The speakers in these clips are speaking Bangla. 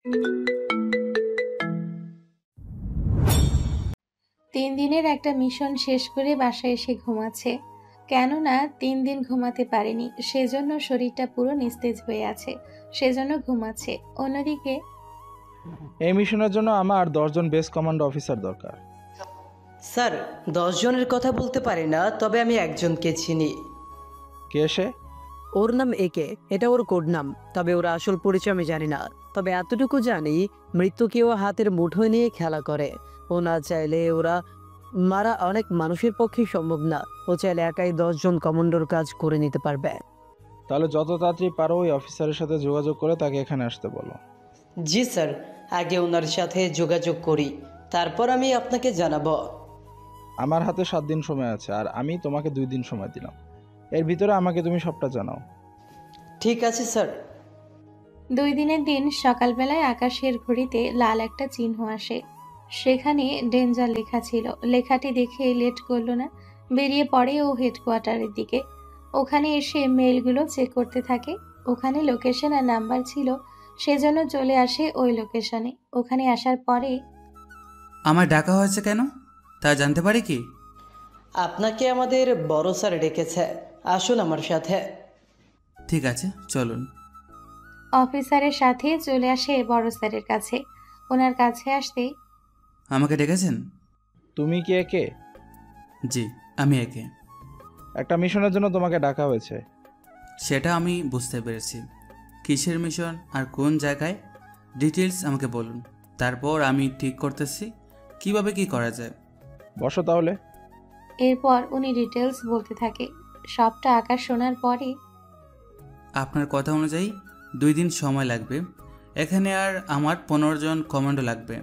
3 দিনের একটা মিশন শেষ করে বাসায় এসে ঘুমাচ্ছে। কেননা 3 দিন ঘুমাতে পারেনি, সেজন্য শরীরটা পুরো নিস্তেজ হয়ে আছে, সেজন্য ঘুমাচ্ছে। অন্যদিকে এই মিশনের জন্য আমার 10 জন বেস কমান্ড অফিসার দরকার। স্যার, 10 জনের কথা বলতে পারি না, তবে আমি একজনকে চিনি। কে সে? ওর নাম একে, এটা ওর কোড নাম। তবে ওর আসল পরিচয় আমি জানি না। তবে এতটুকু জানি, মৃত্যুকেও হাতের মুঠোয় নিয়ে খেলা করে। ও না চাইলে ওরা মারা অনেক মানুষের পক্ষে সম্ভব না। ও চাইলে একাই 10 জন কমান্ডোর কাজ করে নিতে পারবে। তাহলে যত তাড়াতাড়ি পারো ওই অফিসারের সাথে যোগাযোগ করে তাকে এখানে আসতে বলো। জি স্যার, আগে ওনার সাথে যোগাযোগ করি, তারপর আমি আপনাকে জানাবো। আমার হাতে 7 দিন সময় আছে, আর আমি তোমাকে 2 দিন সময় দিলাম। এর ভিতরে আমাকে তুমি সবটা জানাও। ঠিক আছে স্যার। 2 দিনের দিন সকালবেলায় আকাশের ঘড়িতে লাল একটা চিহ্ন আসে। সেখানে ডেঞ্জার লেখা ছিল। লেখাটি দেখে লেট করলো না, বেরিয়ে পড়ে ও হেডকোয়ার্টারের দিকে। ওখানে এসে মেইলগুলো চেক করতে থাকে। ওখানে লোকেশন আর নাম্বার ছিল, সেজন্য চলে আসে ওই লোকেশনে। ওখানে আসার পরে আমার ডাকা হয়েছে কেন তা জানতে পারি কি? আপনাকে আমাদের বড় স্যার ডেকেছে, আসুন আমার সাথে। ঠিক আছে, চলুন। অফিসারের সাথে চলে আসে বড় স্যারের কাছে। ওনার কাছে আসতেই আমাকে ডেকেছেন? তুমি কি একে? জি, আমি একে। একটা মিশনের জন্য তোমাকে ডাকা হয়েছে। সেটা আমি বুঝতে পেরেছি। কিসের মিশন আর কোন জায়গায়, ডিটেলস আমাকে বলুন। তারপর আমি ঠিক করতেছি কিভাবে কি করা যায়। বসো তাহলে। এরপর উনি ডিটেলস বলতে থাকে। সবটা আকাশ শোনার পরে আপনার কথা অনুযায়ী 2 দিন সময় লাগবে। এখানে আর আমার 15 জন কমান্ডো লাগবে।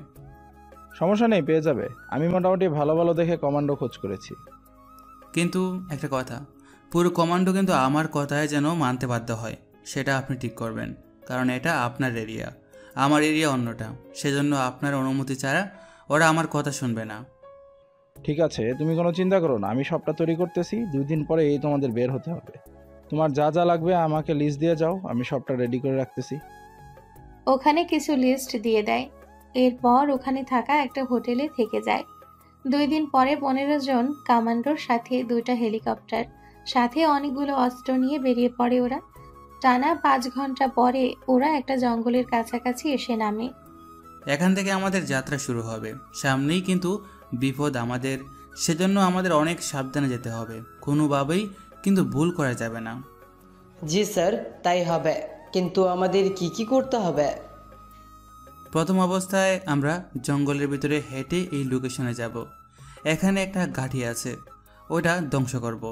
সমস্যা নেই, পেয়ে যাবে। আমি মোটামুটি ভালো ভালো দেখে কমান্ডো খোঁজ করেছি। কিন্তু একটা কথা, পুরো কমান্ডো কিন্তু আমার কথায় যেন মানতে বাধ্য হয়, সেটা আপনি ঠিক করবেন। কারণ এটা আপনার এরিয়া, আমার এরিয়া অন্যটা। সেজন্য আপনার অনুমতি ছাড়া ওরা আমার কথা শুনবে না। ঠিক আছে, তুমি কোনো চিন্তা করো না, আমি সবটা তৈরি করতেছি। 2 দিন পরে এই তোমাদের বের হতে হবে। তোমার যা যা লাগবে আমাকে লিস্ট দিয়ে যাও, আমি সবটা রেডি করে রাখতেছি। ওখানে কিছু লিস্ট দিয়ে দেয়। এরপর ওখানে থাকা একটা হোটেলে থেকে যায়। 2 দিন পরে 15 জন কমান্ডোর সাথে 2টা হেলিকপ্টার, সাথে অনেকগুলো অস্ত্র নিয়ে বেরিয়ে পড়ে ওরা। টানা 5 ঘন্টা পরে ওরা একটা জঙ্গলের কাছাকাছি এসে নামে। এখান থেকে আমাদের যাত্রা শুরু হবে। সামনেই কিন্তু বিপদ আমাদের, সেজন্য আমাদের অনেক সাবধানে যেতে হবে। কোনোভাবেই কিন্তু ভুল করা যাবে না। জি স্যার, তাই হবে। কিন্তু আমাদের কি কি করতে হবে? প্রথম অবস্থায় আমরা জঙ্গলের ভিতরে হেঁটে এই লোকেশনে যাব। এখানে একটা ঘাঁটি আছে, ওটা ধ্বংস করব।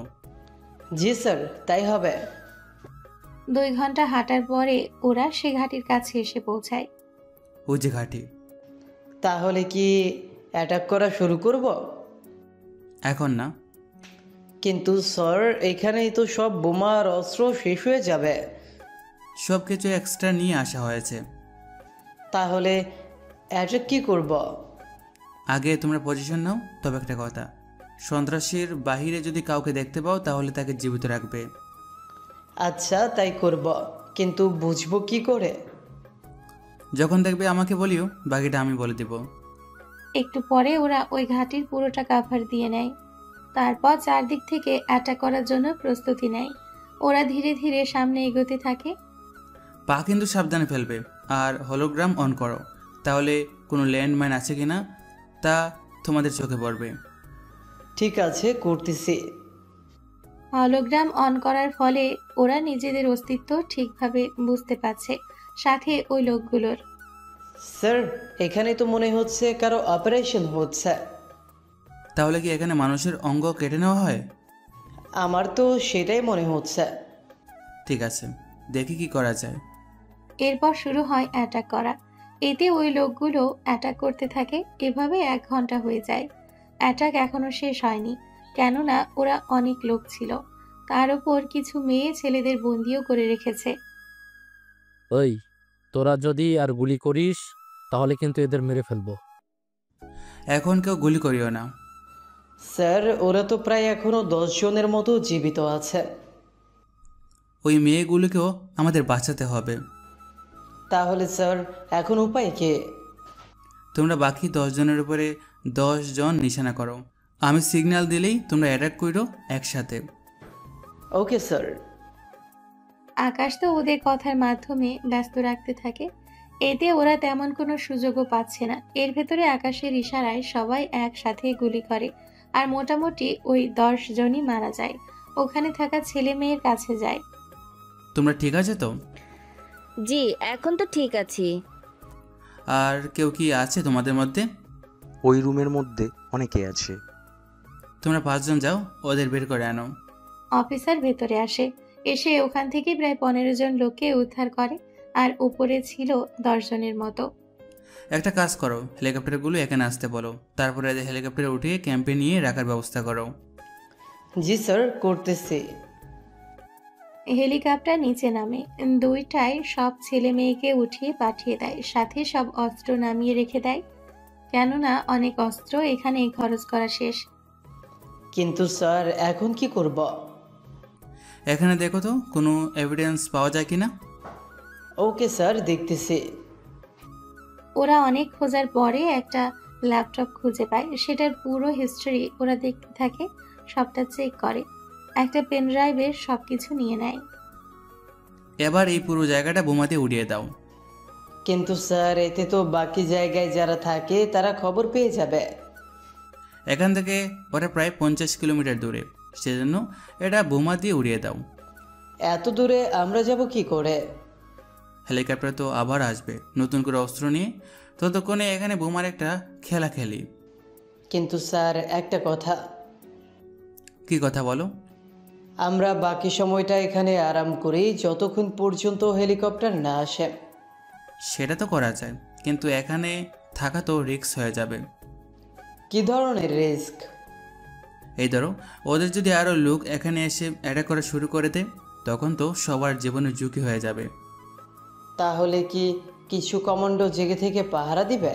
জি স্যার, তাই হবে। 2 ঘন্টা হাঁটার পরে ওরা সে ঘাটির কাছে এসে পৌঁছায়। ওই যে ঘাঁটি। তাহলে কি অ্যাটাক করা শুরু করব? এখন না। কিন্তু স্যার, এখানেই তো সব বোমা আর অস্ত্র শেষ হয়ে যাবে। সব কিছু এক্সট্রা নিয়ে আসা হয়েছে। তাহলে অ্যাটাক কি করব? আগে তোমরা পজিশন নাও। তবে একটা কথা, সন্ত্রাসীর বাহিরে যদি কাউকে দেখতে পাও তাহলে তাকে জীবিত রাখবে। আচ্ছা, তাই করব। কিন্তু বুঝবো কি করে? যখন দেখবে আমাকে বলিও, বাকিটা আমি বলে দেব। একটু পরে ওরা ওই ঘাটির পুরোটা কাভার দিয়ে নেয়। তারপর চারদিক থেকে অ্যাটাক করার জন্য প্রস্তুতি নেয়। ওরা ধীরে ধীরে সামনে এগোতে থাকে। পা কিন্তু সাবধানে ফেলবে। আর হলোগ্রাম অন করো, তাহলে কোনো ল্যান্ডমাইন আছে কিনা তা তোমাদের চোখে পড়বে। ঠিক আছে, করতেছি। হলোগ্রাম অন করার ফলে ওরা নিজেদের অস্তিত্ব ঠিকভাবে বুঝতে পারছে, সাথে ওই লোকগুলোর। স্যার, এখানে তো মনে হচ্ছে কারো অপারেশন হচ্ছে। তাহলে কি এখানে মানুষের অঙ্গ কেটে নেওয়া হয়? আমার তো সেটাই মনে হচ্ছে। ঠিক আছে, দেখি কি করা যায়। এরপর শুরু হয় অ্যাটাক করা। এতে ওই লোকগুলো অ্যাটাক করতে থাকে। এভাবে 1 ঘন্টা হয়ে যায়। অ্যাটাক এখনো শেষ হয়নি, কেননা ওরা অনেক লোক ছিল। তার উপর কিছু মেয়ে ছেলেদের বন্দিও করে রেখেছে। ওই, তোরা যদি আর গুলি করিস তাহলে কিন্তু এদের মেরে ফেলবো। এখন কেউ গুলি করিও না। স্যার, ওরা তো প্রায় এখনো 10 জনের মতো জীবিত আছে। ওই মেয়েগুলোকেও আমাদের বাঁচাতে হবে। তাহলে স্যার এখন উপায় কি? তোমরা বাকি 10 জনের উপরে 10 জন নিশানা করো। আমি সিগন্যাল দিলেই তোমরা অ্যাটাক করো একসাথে। Okay sir. আকাশ তো ওদের কথার মাধ্যমে ব্যস্ত রাখতে থাকে। এতে ওরা তেমন কোনো সুযোগও পাচ্ছে না। এর ভেতরে আকাশের ইশারায় সবাই একসাথে গুলি করে, আর মোটামুটি ওই 10 জনই মারা যায়। ওখানে থাকা ছেলে মেয়ের কাছে যায়। তোমরা ঠিক আছে তো? জি, এখন তো ঠিক আছি। আর কেউ কি আছে তোমাদের মধ্যে? ওই রুমের মধ্যে অনেকে আছে। তোমরা 5 জন যাও, ওদের বের করে আনো। অফিসার ভেতরে আসে, এসে ওখান থেকে প্রায় 15 জন লোককে উদ্ধার করে, আর উপরে ছিল 10 জনের মতো। একটা কাজ করো, হেলিকপ্টারগুলো এখানে আসতে বলো, তারপরে এদের হেলিকপ্টারে উঠিয়ে ক্যাম্পে নিয়ে রাখার ব্যবস্থা করো। জি স্যার, করতেছি। হেলিকপ্টার নিচে নামে, দুইটায় সব ছেলে মেয়েকে উঠিয়ে পাঠিয়ে দেয়, সাথে সব অস্ত্র নামিয়ে রেখে দেয়, কেননা অনেক অস্ত্র এখানে খরচ করা শেষ। কিন্তু স্যার এখন কি করব? এখানে দেখো তো কোনো এভিডেন্স পাওয়া যায় কিনা। ওকে স্যার, দেখতেছি। ওরা অনেক খোঁজার পরে একটা ল্যাপটপ খুঁজে পায়। সেটার পুরো হিস্ট্রি ওরা দেখতে থাকে, সবটা চেক করে, একটা পেন ড্রাইভে সবকিছু নিয়ে নেয়। এবার এই পুরো জায়গাটা বোমাতে উড়িয়ে দাও। কিন্তু স্যার এতে তো বাকি জায়গায় যারা থাকে তারা খবর পেয়ে যাবে। এখান থেকে ওরা প্রায় 50 কিলোমিটার দূরে, সেজন্য এটা বোমা দিয়ে উড়িয়ে দাও। এত দূরে আমরা যাব কি করে? হেলিকপ্টার তো আবার আসবে নতুন করে অস্ত্র নিয়ে, ততক্ষণে এখানে বোমার একটা খেলা খেলি। কিন্তু স্যার একটা কথা। কি কথা বলো? আমরা বাকি সময়টা এখানে আরাম করি যতক্ষণ পর্যন্ত হেলিকপ্টার না আসে। সেটা তো করা যায়, কিন্তু এখানে থাকা তো রিস্ক হয়ে যাবে। কি ধরনের রিস্ক? এই ধরো, ওদের যদি আরও লোক এখানে এসে অ্যাটাক করা শুরু করে দেয়, তখন তো সবার জীবনের ঝুঁকি হয়ে যাবে। তাহলে কি কিছু কমান্ডো জেগে থেকে পাহারা দিবে?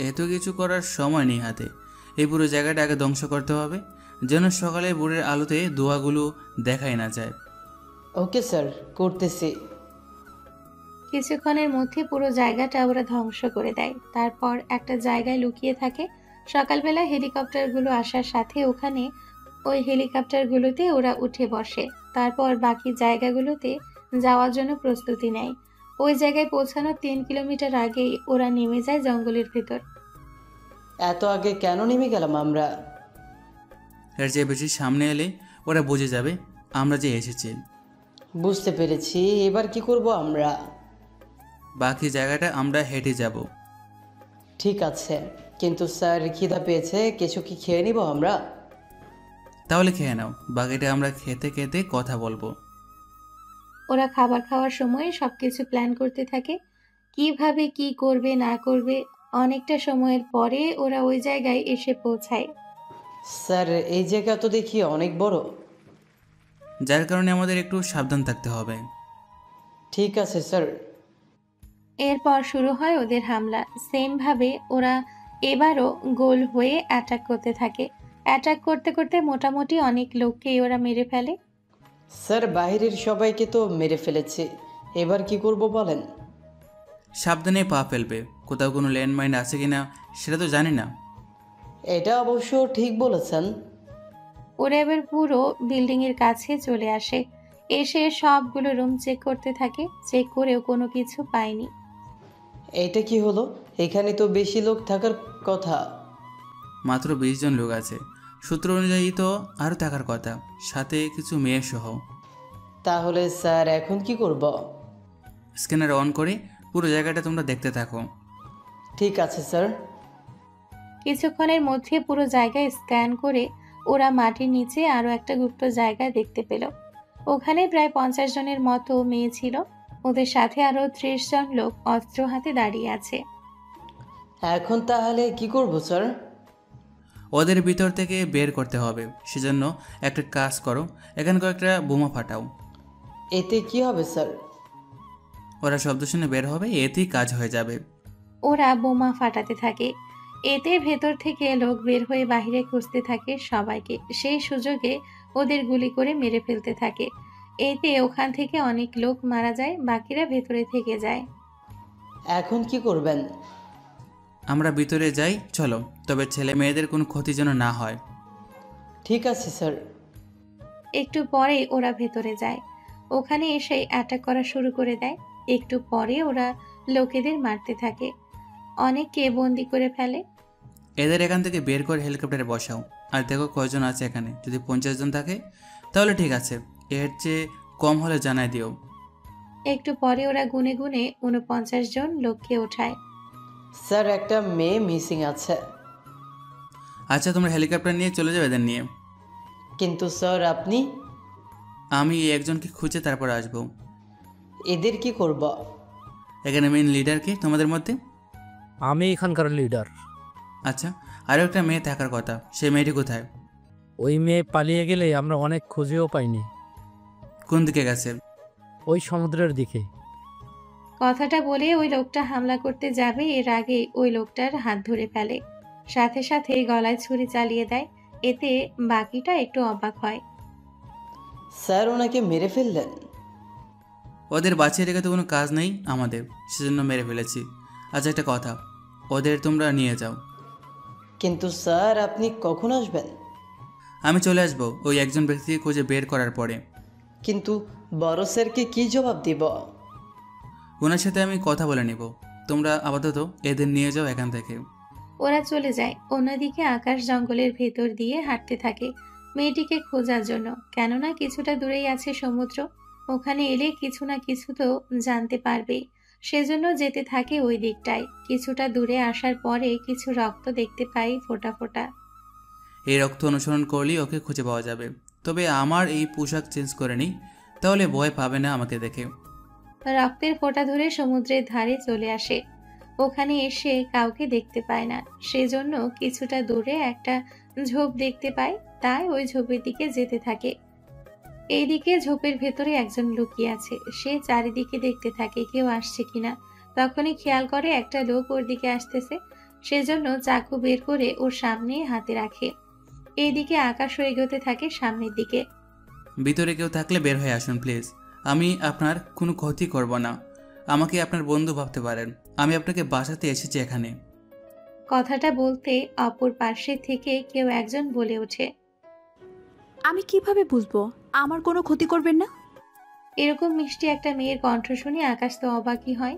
এত কিছু করার সময় নেই হাতে। এই পুরো জায়গাটা আগে ধ্বংস করতে হবে, যেন সকালে ভোরের আলোতে ধোঁয়াগুলো দেখাই না যায়। ওকে স্যার, করতেছি। কিছুক্ষণের মধ্যে পুরো জায়গাটা ওরা ধ্বংস করে দেয়। তারপর একটা জায়গায় লুকিয়ে থাকে। সকালবেলা হেলিকপ্টারগুলো আসার সাথে ওখানে ওই হেলিকপ্টারগুলোতে ওরা উঠে বসে। তারপর বাকি জায়গাগুলোতে যাওয়ার জন্য প্রস্তুতি নেয়। ওই জায়গায় পৌঁছানোর 3 কিলোমিটার আগেই ওরা নেমে যায় জঙ্গলের ভেতর। এত আগে কেন নেমে গেলাম আমরা? এর চেয়ে বেশি সামনে এলে ওরা বুঝে যাবে আমরা যে এসেছি। বুঝতে পেরেছি, এবার কি করব আমরা? বাকি জায়গাটা আমরা হেঁটে যাব। ঠিক আছে, কিন্তু স্যার খিদা পেয়েছে, কিছু কি খেয়ে নিব আমরা? তাহলে খেয়ে নাও, বাকিটা আমরা খেতে খেতে কথা বলবো। ওরা খাবার খাওয়ার সময় সবকিছু প্ল্যান করতে থাকে, কিভাবে কি করবে না করবে। অনেকটা সময়ের পরে ওরা ওই জায়গায় এসে পৌঁছায়। স্যার এই জায়গা তো দেখি অনেক বড়। যার কারণে আমাদের একটু সাবধান থাকতে হবে। ঠিক আছে স্যার। এরপর শুরু হয় ওদের হামলা। সেম ভাবে ওরা এবারও গোল হয়ে অ্যাটাক করতে থাকে। অ্যাটাক করতে করতে মোটামুটি অনেক লোককেই ওরা মেরে ফেলে। স্যার বাইরের সবাইকে তো মেরে ফেলেছি, এবার কি করব বলেন? সাবধানে পা ফেলবে, কোথাও কোনো ল্যান্ডমাইন আছে কিনা সেটা তো জানি না। এটা অবশ্য ঠিক বলেছেন। ওরা এবার পুরো বিল্ডিংয়ের কাছে চলে আসে। এসে সবগুলো রুম চেক করতে থাকে। চেক করেও কোনো কিছু পায়নি। এটা কি হলো? এখানে তো বেশি লোক থাকার কথা। মাত্র 20 জন লোক আছে, সূত্র অনুযায়ী তো আরও থাকার কথা, সাথে কিছু মেয়ে সহ। তাহলে স্যার এখন কি করব? স্ক্যানার অন করে পুরো জায়গাটা তোমরা দেখতে থাকো। ঠিক আছে স্যার। কিছুক্ষণের মধ্যে পুরো জায়গায় স্ক্যান করে ওরা মাটির নিচে আরো একটা গুপ্ত জায়গা দেখতে পেল। ওখানে প্রায় 50 জনের মতো মেয়ে ছিল। ওদের সাথে আরো 30 জন লোক অস্ত্র হাতে দাঁড়িয়ে আছে। এখন তাহলে কি করব স্যার? ওদের ভিতর থেকে বের করতে হবে, সেজন্য একটা কাজ করো, এখানে কয়েকটা বোমা ফাটাও। এতে কি হবে স্যার? ওরা শব্দ শুনে বের হবে, এতেই কাজ হয়ে যাবে। ওরা বোমা ফাটাতে থাকে। এতে ভেতর থেকে লোক বের হয়ে বাইরে খুঁজতে থাকে সবাইকে। সেই সুযোগে ওদের গুলি করে মেরে ফেলতে থাকে। এতে ওখান থেকে অনেক লোক মারা যায়, বাকিরা ভেতরে থেকে যায়। এখন কি করবেন? আমরা ভিতরে যাই, চলো। তবে ছেলে মেয়েদের কোনো ক্ষতি যেন না হয়। ঠিক আছে স্যার। একটু পরে ওরা ভেতরে যায়। ওখানে এসে অ্যাটাক করা শুরু করে দেয়। একটু পরে ওরা লোকেদের মারতে থাকে, অনেককে বন্দি করে ফেলে। এদের এখান থেকে বের করে হেলিকপ্টারে বসাও। আর দেখো কয়জন আছে এখানে। যদি 50 জন থাকে তাহলে ঠিক আছে, এর চেয়ে কম হলে জানাই দিও। একটু পরে ওরা গুনে গুনে 49 জন লোককে ওঠায়। স্যার একটা মেয়ে মিসিং আছে। আচ্ছা, তোমরা হেলিকপ্টার নিয়ে চলে যাবে এদের নিয়ে। কিন্তু স্যার আপনি? আমি এই একজনকে খুঁজে তারপর আসবো। এদের কি করব? এখানে মেইন লিডার কে তোমাদের মধ্যে? আমি এখানকার লিডার। আচ্ছা, আরও একটা মেয়ে থাকার কথা, সেই মেয়েটি কোথায়? ওই মেয়ে পালিয়ে গেলে আমরা অনেক খুঁজেও পাইনি। কোন দিকে গেছে? ওই সমুদ্রের দিকে। কথাটা বলে ওই লোকটা হামলা করতে যাবে, এর আগে ওই লোকটার হাত ধরে ফেলে, সাথে সাথে গলায় ছুরি চালিয়ে দেয়। এতে বাকিটা একটু অবাক হয়। স্যার ওনাকে মেরে ফেললেন? ওদের বাঁচিয়ে রেখে তো কোনো কাজ নেই আমাদের, সেজন্য মেরে ফেলেছি। আচ্ছা একটা কথা, ওদের তোমরা নিয়ে যাও। কিন্তু স্যার আপনি কখন আসবেন? আমি চলে আসবো ওই একজন ব্যক্তিকে খুঁজে বের করার পরে। কিন্তু বড় স্যারকে কি জবাব দিব? ওনার সাথে আমি কথা বলে নিব। তোমরা আপাতত এদের নিয়ে যাও এখান থেকে। ওরা চলে যায়। অন্যদিকে আকাশ জঙ্গলের ভেতর দিয়ে হাঁটতে থাকে মেয়েটিকে খোঁজার জন্য, কেননা কিছুটা দূরেই আছে সমুদ্র। ওখানে এলে কিছু না কিছু তো জানতে পারবেই, সেজন্য যেতে থাকে ওই দিকটায়। কিছুটা দূরে আসার পরে কিছু রক্ত দেখতে পাই ফোঁটা ফোঁটা। এই রক্ত অনুসরণ করলেই ওকে খুঁজে পাওয়া যাবে। তবে আমার এই পোশাক চেঞ্জ করে নিই, তাহলে ভয় পাবে না আমাকে দেখে। রক্তের ফোঁটা ধরে সমুদ্রের ধারে চলে আসে। ওখানে এসে কাউকে দেখতে পায় না, সেজন্য কিছুটা দূরে একটা ঝোপ দেখতে পায়, তাই ওই ঝোপের দিকে যেতে থাকে। এইদিকে ঝোপের ভেতরে একজন লুকিয়ে আছে। সে চারিদিকে দেখতে থাকে কেউ আসছে কিনা। তখনই খেয়াল করে একটা লোক ওর দিকে আসতেছে, সেজন্য চাকু বের করে ওর সামনে হাতে রাখে। এইদিকে আকাশও এগোতে থাকে সামনের দিকে। ভিতরে কেউ থাকলে বের হয়ে আসুন প্লিজ। আমি আপনার কোনো ক্ষতি করব না। আমাকে আপনার বন্ধু ভাবতে পারেন। আমি আপনাকে বাঁচাতে এসেছি এখানে। কথাটা বলতে অপর পাশে থেকে কেউ একজন বলে ওঠে, আমি কিভাবে বুঝবো আমার কোনো ক্ষতি করবেন না? এরকম মিষ্টি একটা মেয়ের কণ্ঠ শুনে আকাশ তো অবাকই হয়।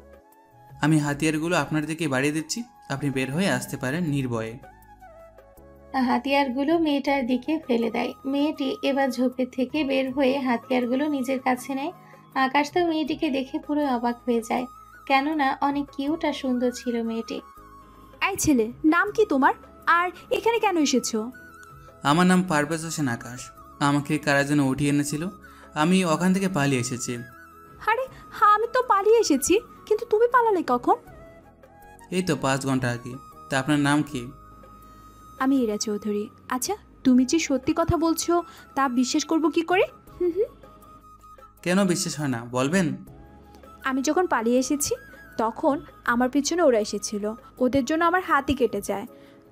আমি হাতিয়ারগুলো আপনার দিকে বাড়িয়ে দিচ্ছি, আপনি বের হয়ে আসতে পারেন নির্ভয়ে। হাতিয়ারগুলো মেয়েটার দিকে ফেলে দেয়। মেয়েটি এবার ঝোপের থেকে বের হয়ে হাতিয়ারগুলো নিজের কাছে নেয়। আকাশ তো মেয়েটিকে দেখে পুরো অবাক হয়ে যায়, কেননা অনেক কিউট আর সুন্দর ছিল মেয়েটি। এই ছেলে, নাম কি তোমার? আর এখানে কেন এসেছো? আমার নাম পারভেজ হোসেন আকাশ। আমাকে কারা যেন উঠিয়ে এনেছিল, আমি ওখান থেকে পালিয়ে এসেছি। আরে হ্যাঁ, আমি তো পালিয়ে এসেছি, কিন্তু তুমি পালালে কখন? এই তো 5 ঘন্টা আগে। তা আপনার নাম কি? আমি ইরা চৌধুরী। আচ্ছা, তুমি যে সত্যি কথা বলছো তা বিশ্বাস করব কি করে? কেন বিশ্বাস হয় না বলবেন? আমি যখন পালিয়ে এসেছি তখন আমার পিছনে ওরা এসেছিল, ওদের জন্য আমার হাতই কেটে যায়।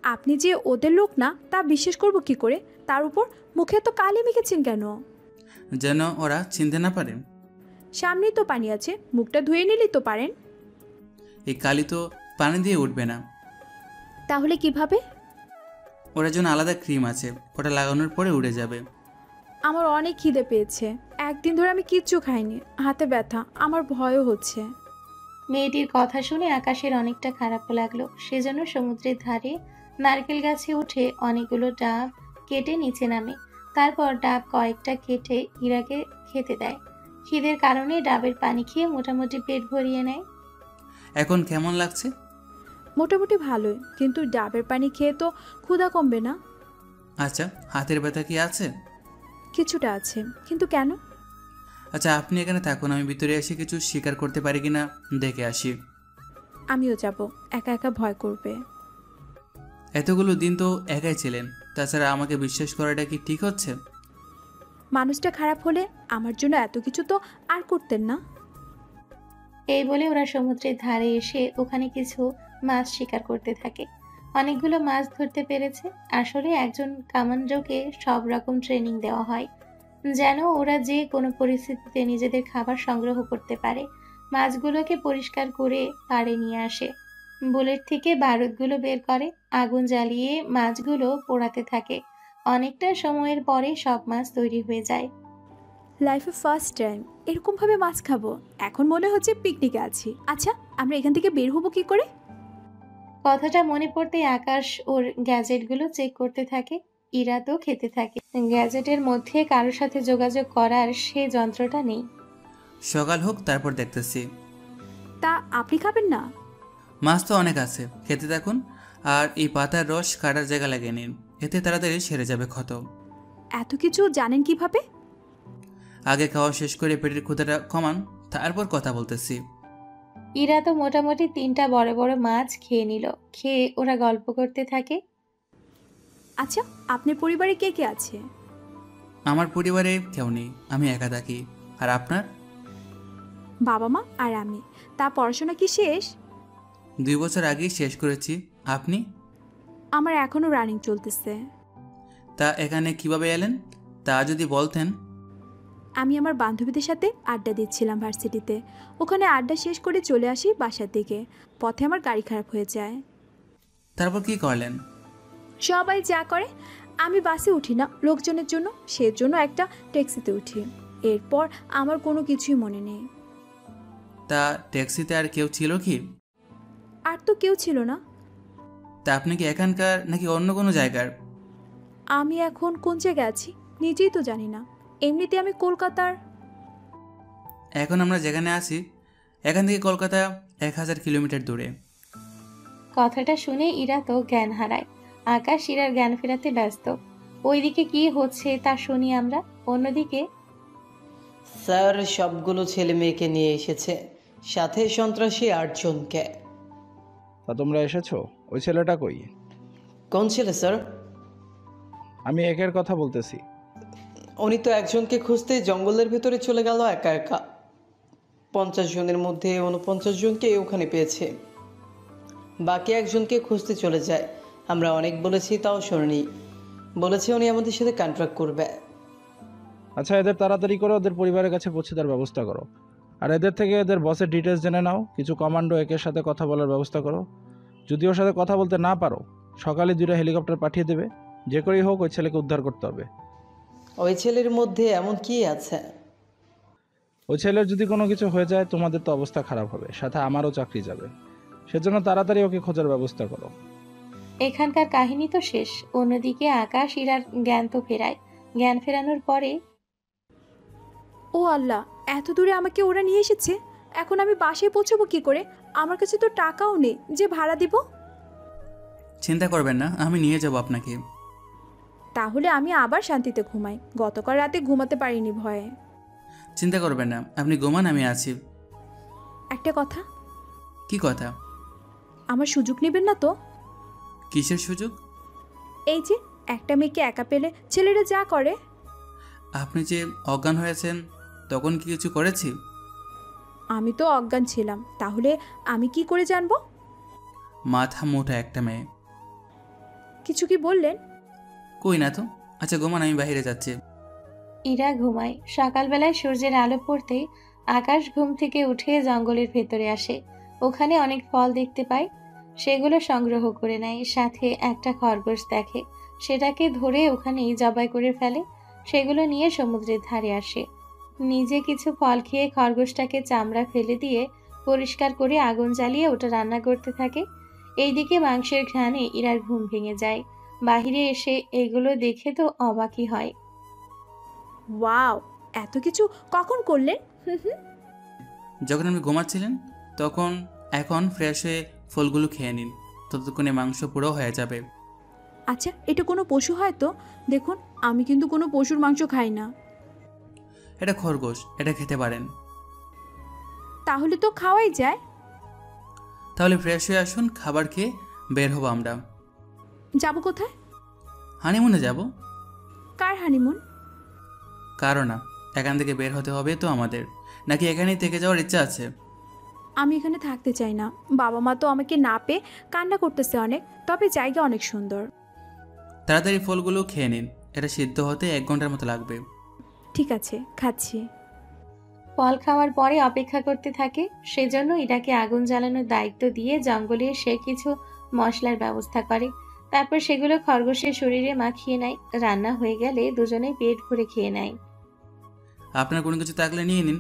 আপনি যে ওদের লোক না তা বিশ্বাস করব কি করে? তার উপর মুখে তো কালি মেখেছেন কেন? যেন ওরা চিনতে না পারে। সামনেই তো পানি আছে, মুখটা ধুয়ে নিলেই তো পারেন। এই কালি তো পানি দিয়ে উঠবে না। তাহলে কিভাবে? ওটার জন্য আলাদা ক্রিম আছে, ওটা লাগানোর পরে উড়ে যাবে। আমার অনেক খিদে পেয়েছে, একদিন ধরে আমি কিচ্ছু খাইনি, হাতে ব্যথা, আমার ভয়ও হচ্ছে। মেয়েটির কথা শুনে আকাশের অনেকটা খারাপ লাগলো, সেজন্য সমুদ্রের ধারে নারকেল গাছে উঠে অনেকগুলো ডাব কেটে নিচে নামে। তারপর ডাব কয়েকটা কেটে ইরাকে খেতে দেয়। খিদের কারণে ডাবের পানি খেয়ে মোটামুটি পেট ভরিয়ে নেয়। এখন কেমন লাগছে? মোটামুটি ভালোই, কিন্তু ডাবের পানি খেয়ে তো ক্ষুধা কমবে না। আচ্ছা, হাতের ব্যথা কি আছে? কিছুটা আছে, কিন্তু কেন? আচ্ছা আপনি এখানে থাকুন, আমি ভিতরে এসে কিছু শিকার করতে পারি কিনা দেখে আসি। আমিও যাব, একা একা ভয় করবে। এতগুলো দিন তো একাই ছিলেন, তাছাড়া আমাকে বিশ্বাস করাটা কি ঠিক হচ্ছে? মানুষটা খারাপ হলে আমার জন্য এত কিছু তো আর করতেন না। এই বলে ওরা সমুদ্রের ধারে এসে ওখানে কিছু মাছ শিকার করতে থাকে। অনেকগুলো মাছ ধরতে পেরেছে। আসলে একজন কামান্ডোকে সব রকম ট্রেনিং দেওয়া হয়, যেন ওরা যে কোনো পরিস্থিতিতে নিজেদের খাবার সংগ্রহ করতে পারে। মাছগুলোকে পরিষ্কার করে পাড়ে নিয়ে আসে, বুলেট থেকে বারুদগুলো বের করে, আগুন জ্বালিয়ে মাছগুলো পোড়াতে থাকে। অনেকটা সময়ের পরে সব মাছ তৈরি হয়ে যায়। লাইফে ফার্স্ট টাইম এরকমভাবে মাছ খাবো। এখন মনে হচ্ছে পিকনিকে আছি। আচ্ছা, আমরা এখান থেকে বের হবো কি করে? কথাটা মনে পড়তেই আকাশ ওর গ্যাজেটগুলো চেক করতে থাকে। ইরা তো খেতে থাকে। গ্যাজেটের মধ্যে কারোর সাথে যোগাযোগ করার সে যন্ত্রটা নেই। সকাল হোক তারপর দেখতেছি। তা আপনি খাবেন না? মাছ তো অনেক আছে, খেতে থাকুন। আর এই পাতার রস কাটার জায়গা লাগিয়ে নিন, এতে তাড়াতাড়ি সেরে যাবে ক্ষত। এত কিছু জানেন কিভাবে? আগে খাওয়া শেষ করে পেটের ক্ষুধাটা কমান, তারপর কথা বলতেছি। ইরা তো মোটামুটি 3টা বড় বড় মাছ খেয়ে নিল। খেয়ে ওরা গল্প করতে থাকে। আচ্ছা, আপনার পরিবারে কে কে আছে? আমার পরিবারে কেউ নেই, আমি একা থাকি। আর আপনার? বাবা মা আর আমি। তা পড়াশোনা কি শেষ? 2 বছর আগেই শেষ করেছি। আপনি? আমার এখনো রানিং চলতেছে। তা এখানে কিভাবে এলেন, তা যদি বলতেন। আমি আমার বান্ধবীদের সাথে আড্ডা দিচ্ছিলাম ভার্সিটিতে। ওখানে আড্ডা শেষ করে চলে আসি বাসার দিকে। পথে আমার গাড়ি খারাপ হয়ে যায়। তারপর কি করলেন? সবাই যা করে, আমি বাসে উঠি না লোকজনের জন্য, সেজন্য একটা ট্যাক্সিতে উঠি। এরপর আমার কোনো কিছুই মনে নেই। তা ট্যাক্সিতে আর কেউ ছিল কি? আর তো কেউ ছিল না। তা আপনি কি এখানকার নাকি অন্য কোনো জায়গার? আমি এখন কোন জায়গায় আছি নিজেই তো জানি না। এমনিতে আমি কলকাতার। এখন আমরা যেখানে আছি এখান থেকে কলকাতা 1000 কিলোমিটার দূরে। কথাটা শুনে ইরা তো জ্ঞান হারায়। আকাশ ইরার জ্ঞান ফেরাতে ব্যস্ত। ওইদিকে কি হচ্ছে তা শুনি আমরা। অন্যদিকে স্যার সবগুলো ছেলে মেয়েকে নিয়ে এসেছে, সাথে সন্ত্রাসী 8 জনকে। তা তোমরা এসেছো? ওই ছেলেটা কই? কোন ছেলে স্যার? আমি একের কথা বলতেছি। উনি তো একজনকে খুঁজতে জঙ্গলের ভেতরে চলে গেল একা একা। 50 জনের মধ্যে 49 জনকে ওখানে পেয়েছে, বাকি একজনকে খুঁজতে চলে যায়। আমরা অনেক বলেছি, তাও শোনেনি। বলেছে উনি আমাদের সাথে কন্ট্রাক্ট করবে। আচ্ছা, এদের তাড়াতাড়ি করে ওদের পরিবারের কাছে পৌঁছে দেওয়ার ব্যবস্থা করো। আর এদের থেকে এদের বসের ডিটেলস জেনে নাও। কিছু কমান্ডো একের সাথে কথা বলার ব্যবস্থা করো। যদি ওর সাথে কথা বলতে না পারো, সকালে 2টা হেলিকপ্টার পাঠিয়ে দেবে। যে করেই হোক ওই ছেলেকে উদ্ধার করতে হবে। ওই ছেলের মধ্যে এমন কি আছে? ওই ছেলের যদি কোনো কিছু হয়ে যায় তোমাদের তো অবস্থা খারাপ হবে, সাথে আমারও চাকরি যাবে। সেজন্য তাড়াতাড়ি ওকে খোঁজার ব্যবস্থা করো। এখানকার কাহিনী তো শেষ। অন্যদিকে আকাশ ইরার জ্ঞান তো ফেরায়। জ্ঞান ফেরানোর পরে ও আল্লাহ, এত দূরে আমাকে ওরা নিয়ে এসেছে। এখন আমি বাসায় পৌঁছবো কি করে? আমার কাছে তো টাকাও নেই যে ভাড়া দিব। চিন্তা করবেন না, আমি নিয়ে যাব আপনাকে। তাহলে আমি আবার শান্তিতে ঘুমাই। গতকাল রাতে ঘুমাতে পারিনি ভয়ে। চিন্তা করবেন না, আপনি ঘুমান, আমি আছি। একটা কথা। কি কথা? আমার সুযোগ নেবেন না তো? কিসের সুযোগ? এই যে একটা মেয়েকে একা পেলে ছেলেরা যা করে। আপনি যে অজ্ঞান হয়েছেন তখন কি কিছু করেছি? আমি তো অজ্ঞান ছিলাম, তাহলে আমি কি করে জানবো? মাথা মোটা একটা মেয়ে। কিছু কি বললেন? কই না তো। আচ্ছা ঘুমান, আমি বাইরে যাচ্ছি। ইরা ঘুমায়। সকালবেলায় সূর্যের আলো পড়তেই আকাশ ঘুম থেকে উঠে জঙ্গলের ভেতরে আসে। ওখানে অনেক ফল দেখতে পায়। সেগুলো সংগ্রহ করে নেয়। সাথে একটা খরগোশ দেখে, সেটাকে ধরে ওখানেই জবাই করে ফেলে। সেগুলো নিয়ে সমুদ্রের ধারে আসে। নিজে কিছু ফল খেয়ে খরগোশটাকে চামড়া ফেলে দিয়ে পরিষ্কার করে আগুন জ্বালিয়ে ওটা রান্না করতে থাকে। এইদিকে মাংসের ঘ্রাণে ইরার ঘুম ভেঙে যায়। বাহিরে এসে এগুলো দেখে তো অবাকই হয়। ওয়াও, এত কিছু কখন করলেন? যখন আপনি ঘুমাচ্ছিলেন তখন। এখন ফ্রেশ হয়ে ফলগুলো খেয়ে নিন, ততক্ষণে মাংস পুরো হয়ে যাবে। আচ্ছা, এটা কোনো পশু হয় তো? দেখুন, আমি কিন্তু কোনো পশুর মাংস খাই না। এটা খরগোশ, এটা খেতে পারেন। তাহলে তো খাওয়াই যায়। তাহলে ফ্রেশ হয়ে আসুন, খাবার খেয়ে বের হবো আমরা। যাব কোথায়? হানিমুনে যাব। কার হানিমুন? কারো না, এখান থেকে বের হতে হবে তো আমাদের। নাকি এখানেই থেকে যাওয়ার ইচ্ছা আছে? আমি এখানে থাকতে চাই না। বাবা মা তো আমাকে না পেয়ে কান্না করতেছে অনেক। তবে জায়গা অনেক সুন্দর। তাড়াতাড়ি ফলগুলো খেয়ে নিন, এটা সিদ্ধ হতে 1 ঘন্টার মতো লাগবে। ঠিক আছে, খাচ্ছি। ফল খাওয়ার পরে অপেক্ষা করতে থাকে। সেজন্য ইরাকে আগুন জ্বালানোর দায়িত্ব দিয়ে জঙ্গলে সে কিছু মশলার ব্যবস্থা করে। তারপর সেগুলো খরগোশের শরীরে মাখিয়ে নেয়। রান্না হয়ে গেলে দুজনেই পেট ভরে খেয়ে নেয়। আপনার কোনো কিছু থাকলে নিয়ে নিন।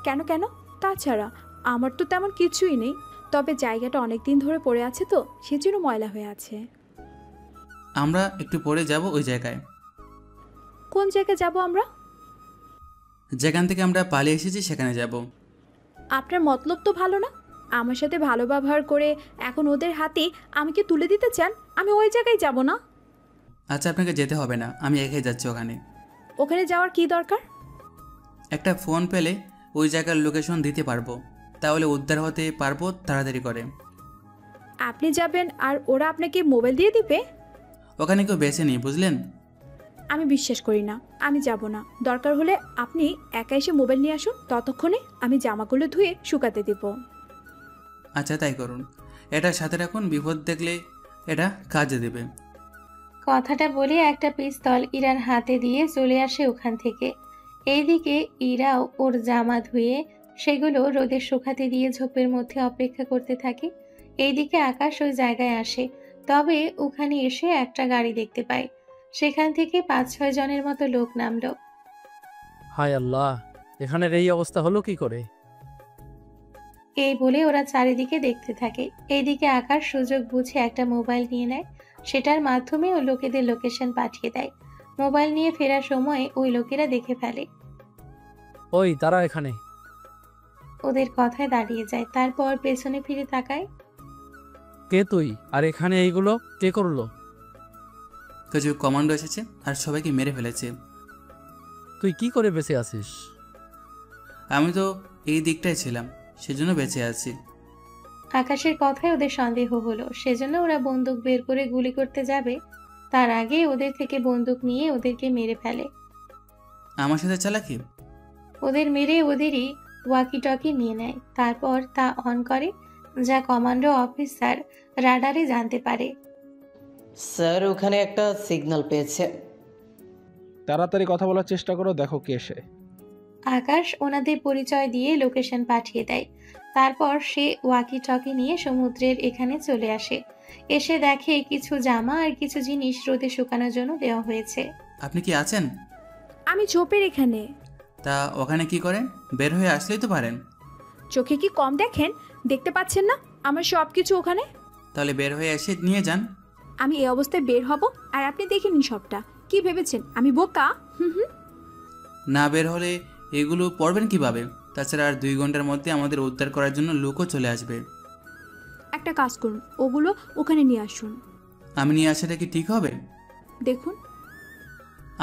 কেন কেন? তাছাড়া আমার তো তেমন কিছুই নেই, তবে জায়গাটা অনেক দিন ধরে পড়ে আছে তো সেজন্য ময়লা হয়ে আছে। আমরা একটু পরে যাব ওই জায়গায়, কোন জায়গায় যাব আমরা? যেখান থেকে আমরা পালিয়ে এসেছি সেখানে যাব। আপনার মতলব তো ভালো না। আমার সাথে ভালো ব্যবহার করে এখন ওদের হাতে আমাকে তুলে দিতে চান? আমি ওই জায়গায় যাব না। আচ্ছা, আপনাকে যেতে হবে না, আমি একাই যাচ্ছি ওখানে। ওখানে যাওয়ার কি দরকার? একটা ফোন পেলে ওই জায়গার লোকেশন দিতে পারবো, তাহলে উদ্ধার হতে পারবো তাড়াতাড়ি করে। আপনি যাবেন আর ওরা আপনাকে মোবাইল দিয়ে দিবে? ওখানে কেউ বেছে নেই, বুঝলেন? আমি বিশ্বাস করি না, আমি যাব না। দরকার হলে আপনি একা এসে মোবাইল নিয়ে আসুন, ততক্ষণে আমি জামাগুলো ধুয়ে শুকাতে দেব। আচ্ছা, তাই করুন। এটা সাথে রাখুন, বিপদ দেখলে এটা কাজে দেবে। কথাটা বলে একটা পিস্তল ইরার হাতে দিয়ে চলে আসে ওখান থেকে। এইদিকে ইরাও ওর জামা ধুয়ে সেগুলো রোদে শুকাতে দিয়ে ঝোপের মধ্যে অপেক্ষা করতে থাকে। এইদিকে আকাশ ওই জায়গায় আসে। তবে ওখানে এসে একটা গাড়ি দেখতে পায়। সেখান থেকে 5-6 জনের মতো লোক নামলো। হায় আল্লাহ, এখানের এই অবস্থা হলো কি করে? এই বলে ওরা চারিদিকে দেখতে থাকে। এইদিকে আকাশ সুযোগ বুঝে একটা মোবাইল নিয়ে নেয়। সেটার মাধ্যমে ও লোকেদের লোকেশন পাঠিয়ে দেয়। মোবাইল নিয়ে ফেরার সময় ওই লোকেরা দেখে ফেলে। ওই তারা এখানে। ওদের কথায় দাঁড়িয়ে যায়। তারপর পেছনে ফিরে তাকায়। কে তুই? আর এখানে এইগুলো কে করলো? কিছু কমান্ডো এসেছে আর সবাইকে মেরে ফেলেছে। তুই কি করে বেঁচে আছিস? আমি তো এই দিকটায় ছিলাম, সেজন্য বেঁচে আছি। আকাশের কথায় ওদের সন্দেহ হলো। সেজন্য ওরা বন্দুক বের করে গুলি করতে যাবে, তার আগে ওদের থেকে বন্দুক নিয়ে ওদেরকে মেরে ফেলে। আমার সাথে চালাকি? ওদের মেরে ওদেরই ওয়াকি টকি নিয়ে নেয়। তারপর তা অন করে, যা কমান্ডো অফিসার রাডারে জানতে পারে। স্যার, ওখানে একটা সিগন্যাল পেয়েছে। তাড়াতাড়ি কথা বলার চেষ্টা করো, দেখো কে সে। আকাশ ওনাদের পরিচয় দিয়ে লোকেশন পাঠিয়ে দেয়। তারপর সে ওয়াকি টকি নিয়ে সমুদ্রের এখানে চলে আসে। এসে দেখে কিছু জামা আর কিছু জিনিস রোদে শুকানোর জন্য দেওয়া হয়েছে। আপনি কি আছেন? আমি ঝোপের এখানে। তা ওখানে কি করেন? বের হয়ে আসলেই তো পারেন। চোখে কি কম দেখেন? দেখতে পাচ্ছেন না আমার সব কিছু ওখানে? তাহলে বের হয়ে এসে নিয়ে যান। আমি এই অবস্থায় বের হব আর আপনি দেখে নিন সবটা? কি ভেবেছেন আমি বোকা? হুম। না বের হলে এগুলো পড়বেন কিভাবে? তাছাড়া আর 2 ঘন্টার মধ্যে আমাদের উদ্ধার করার জন্য লোকও চলে আসবে। একটা কাজ করুন, ওগুলো ওখানে নিয়ে আসুন। আমি নিয়ে আসাটা কি ঠিক হবে? দেখুন,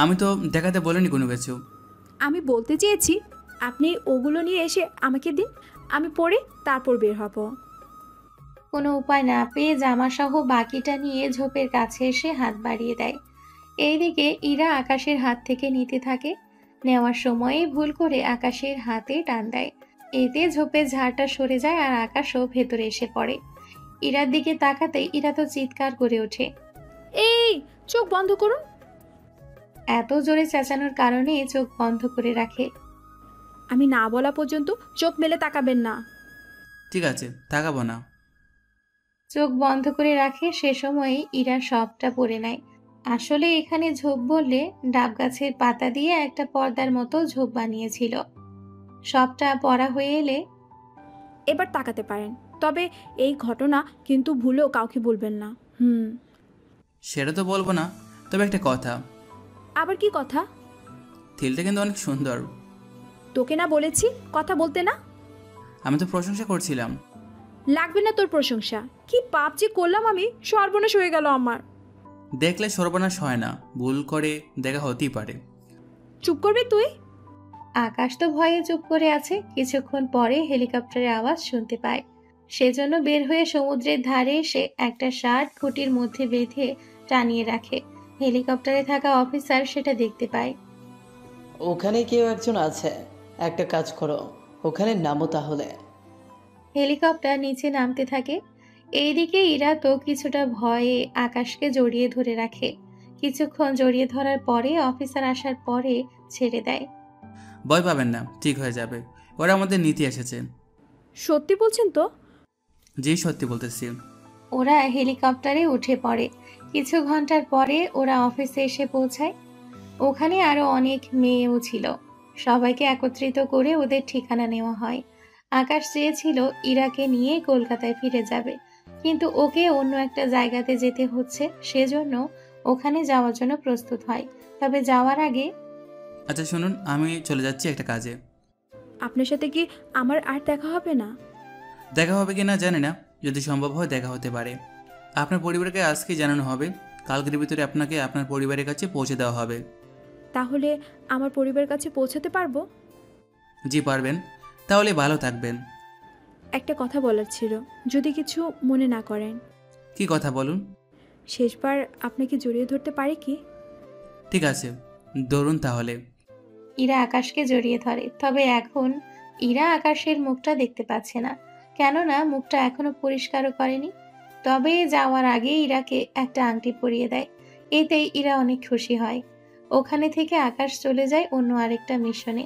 আমি তো দেখাতে বলিনি কোনো কিছু। আমি বলতে চেয়েছি আপনি ওগুলো নিয়ে এসে আমাকে দিন, আমি পরে তারপর বের হব। কোনো উপায় না পেয়ে জামাসহ বাকিটা নিয়ে ঝোপের কাছে এসে হাত বাড়িয়ে দেয়। এইদিকে ইরা আকাশের হাত থেকে নিতে থাকে। নেওয়ার সময়ে ভুল করে আকাশের হাতে টান দেয়। এতে ঝোপের ঝাড়টা সরে যায় আর আকাশও ভেতরে এসে পড়ে। ইরার দিকে তাকাতেই ইরা তো চিৎকার করে ওঠে। এই, চোখ বন্ধ করুন। এত জোরে চেঁচানোর কারণে চোখ বন্ধ করে রাখে। আমি না বলা পর্যন্ত চোখ মেলে তাকাবেন না। ঠিক আছে, তাকাবো না। চোখ বন্ধ করে রাখে। সে সময় ইরা সবটা পড়ে নেয়। আসলে এখানে ঝোপ বললে ডাব গাছের পাতা দিয়ে একটা পর্দার মতো ঝোপ বানিয়েছিল। সবটা পড়া হয়ে এলে এবার তাকাতে পারেন, তবে এই ঘটনা কিন্তু ভুলেও কাউকে বলবেন না। সেটা তো বলবো না, তবে একটা কথা। আবার কি কথা? থিলটা কিন্তু অনেক সুন্দর। তোকে না বলেছি কথা বলতে না? আমি তো প্রশংসা করছিলাম। লাগবে না তোর প্রশংসা। কি পাপ যে করলাম আমি, সর্বনাশ হয়ে গেল আমার। দেখলে সর্বনাশ হয় না, ভুল করে দেখা হতেই পারে। চুপ করবি তুই? আকাশ তো ভয়ে চুপ করে আছে। কিছুক্ষণ পরে হেলিকপ্টারের আওয়াজ শুনতে পায়। সেজন্য বের হয়ে সমুদ্রের ধারে এসে একটা শার্ট খুঁটির মধ্যে বেঁধে টানিয়ে রাখে। হেলিকপ্টারে থাকা অফিসার সেটা দেখতে পায়। ওখানে কেউ একজন আছে, একটা কাজ করো, ওখানে নামো তাহলে। হেলিকপ্টার নিচে নামতে থাকে। এইদিকে ইরা তো কিছুটা ভয়ে আকাশকে জড়িয়ে ধরে রাখে। কিছুক্ষণ জড়িয়ে ধরার পরে অফিসার আসার পরে ছেড়ে দেয়। ভয় পাবেন না, ঠিক হয়ে যাবে। ওরা আমাদের নিতে এসেছে। সত্যি বলছেন তো? জি, সত্যি বলতেছি। ওরা হেলিকপ্টারে উঠে পড়ে। কিছু ঘন্টার পরে ওরা অফিসে এসে পৌঁছায়। ওখানে আরো অনেক মেয়েও ছিল। সবাইকে একত্রিত করে ওদের ঠিকানা নেওয়া হয়। আকাশ চেয়েছিল ইরাকে নিয়ে কলকাতায় ফিরে যাবে, কিন্তু ওকে অন্য একটা জায়গাতে যেতে হচ্ছে, সেজন্য ওখানে যাওয়ার জন্য প্রস্তুত হয়। তবে যাওয়ার আগে আচ্ছা শুনুন, আমি চলে যাচ্ছি একটা কাজে। আপনার সাথে কি আমার আর দেখা হবে না? দেখা হবে কি না জানি না, যদি সম্ভব হয় দেখা হতে পারে। আপনার পরিবারকে আজকে জানানো হবে, কালকের ভিতরে আপনাকে আপনার পরিবারের কাছে পৌঁছে দেওয়া হবে। তাহলে আমার পরিবারের কাছে পৌঁছাতে পারবো? জি পারবেন। তাহলে ভালো থাকবেন। একটা কথা বলার ছিল, যদি কিছু মনে না করেন। কি কথা বলুন। শেষবার আপনাকে জড়িয়ে ধরতে পারি কি? ঠিক আছে, ধরুন তাহলে। ইরা আকাশকে জড়িয়ে ধরে। তবে এখন ইরা আকাশের মুখটা দেখতে পাচ্ছে না, কেননা মুখটা এখনো পরিষ্কারও করেনি। তবে যাওয়ার আগে ইরাকে একটা আংটি পরিয়ে দেয়। এতেই ইরা অনেক খুশি হয়। ওখানে থেকে আকাশ চলে যায় অন্য আরেকটা মিশনে।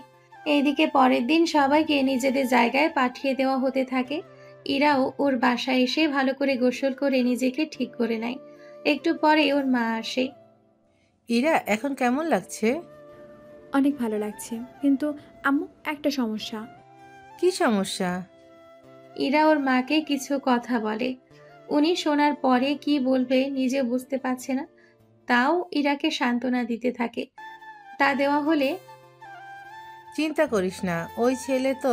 এইদিকে পরের দিন সবাইকে নিজেদের জায়গায় পাঠিয়ে দেওয়া হতে থাকে। ইরাও ওর বাসায় এসে ভালো করে গোসল করে নিজেকে ঠিক করে নেয়। একটু পরে ওর মা আসে। ইরা, এখন কেমন লাগছে? অনেক ভালো লাগছে, কিন্তু আম্মু একটা সমস্যা। কি সমস্যা? ইরা ওর মাকে কিছু কথা বলে। উনি শোনার পরে কি বলবে নিজে বুঝতে পারছে না, তাও ইরাকে সান্ত্বনা দিতে থাকে। তা দেওয়া হলে, চিন্তা করিস না, ওই ছেলে তো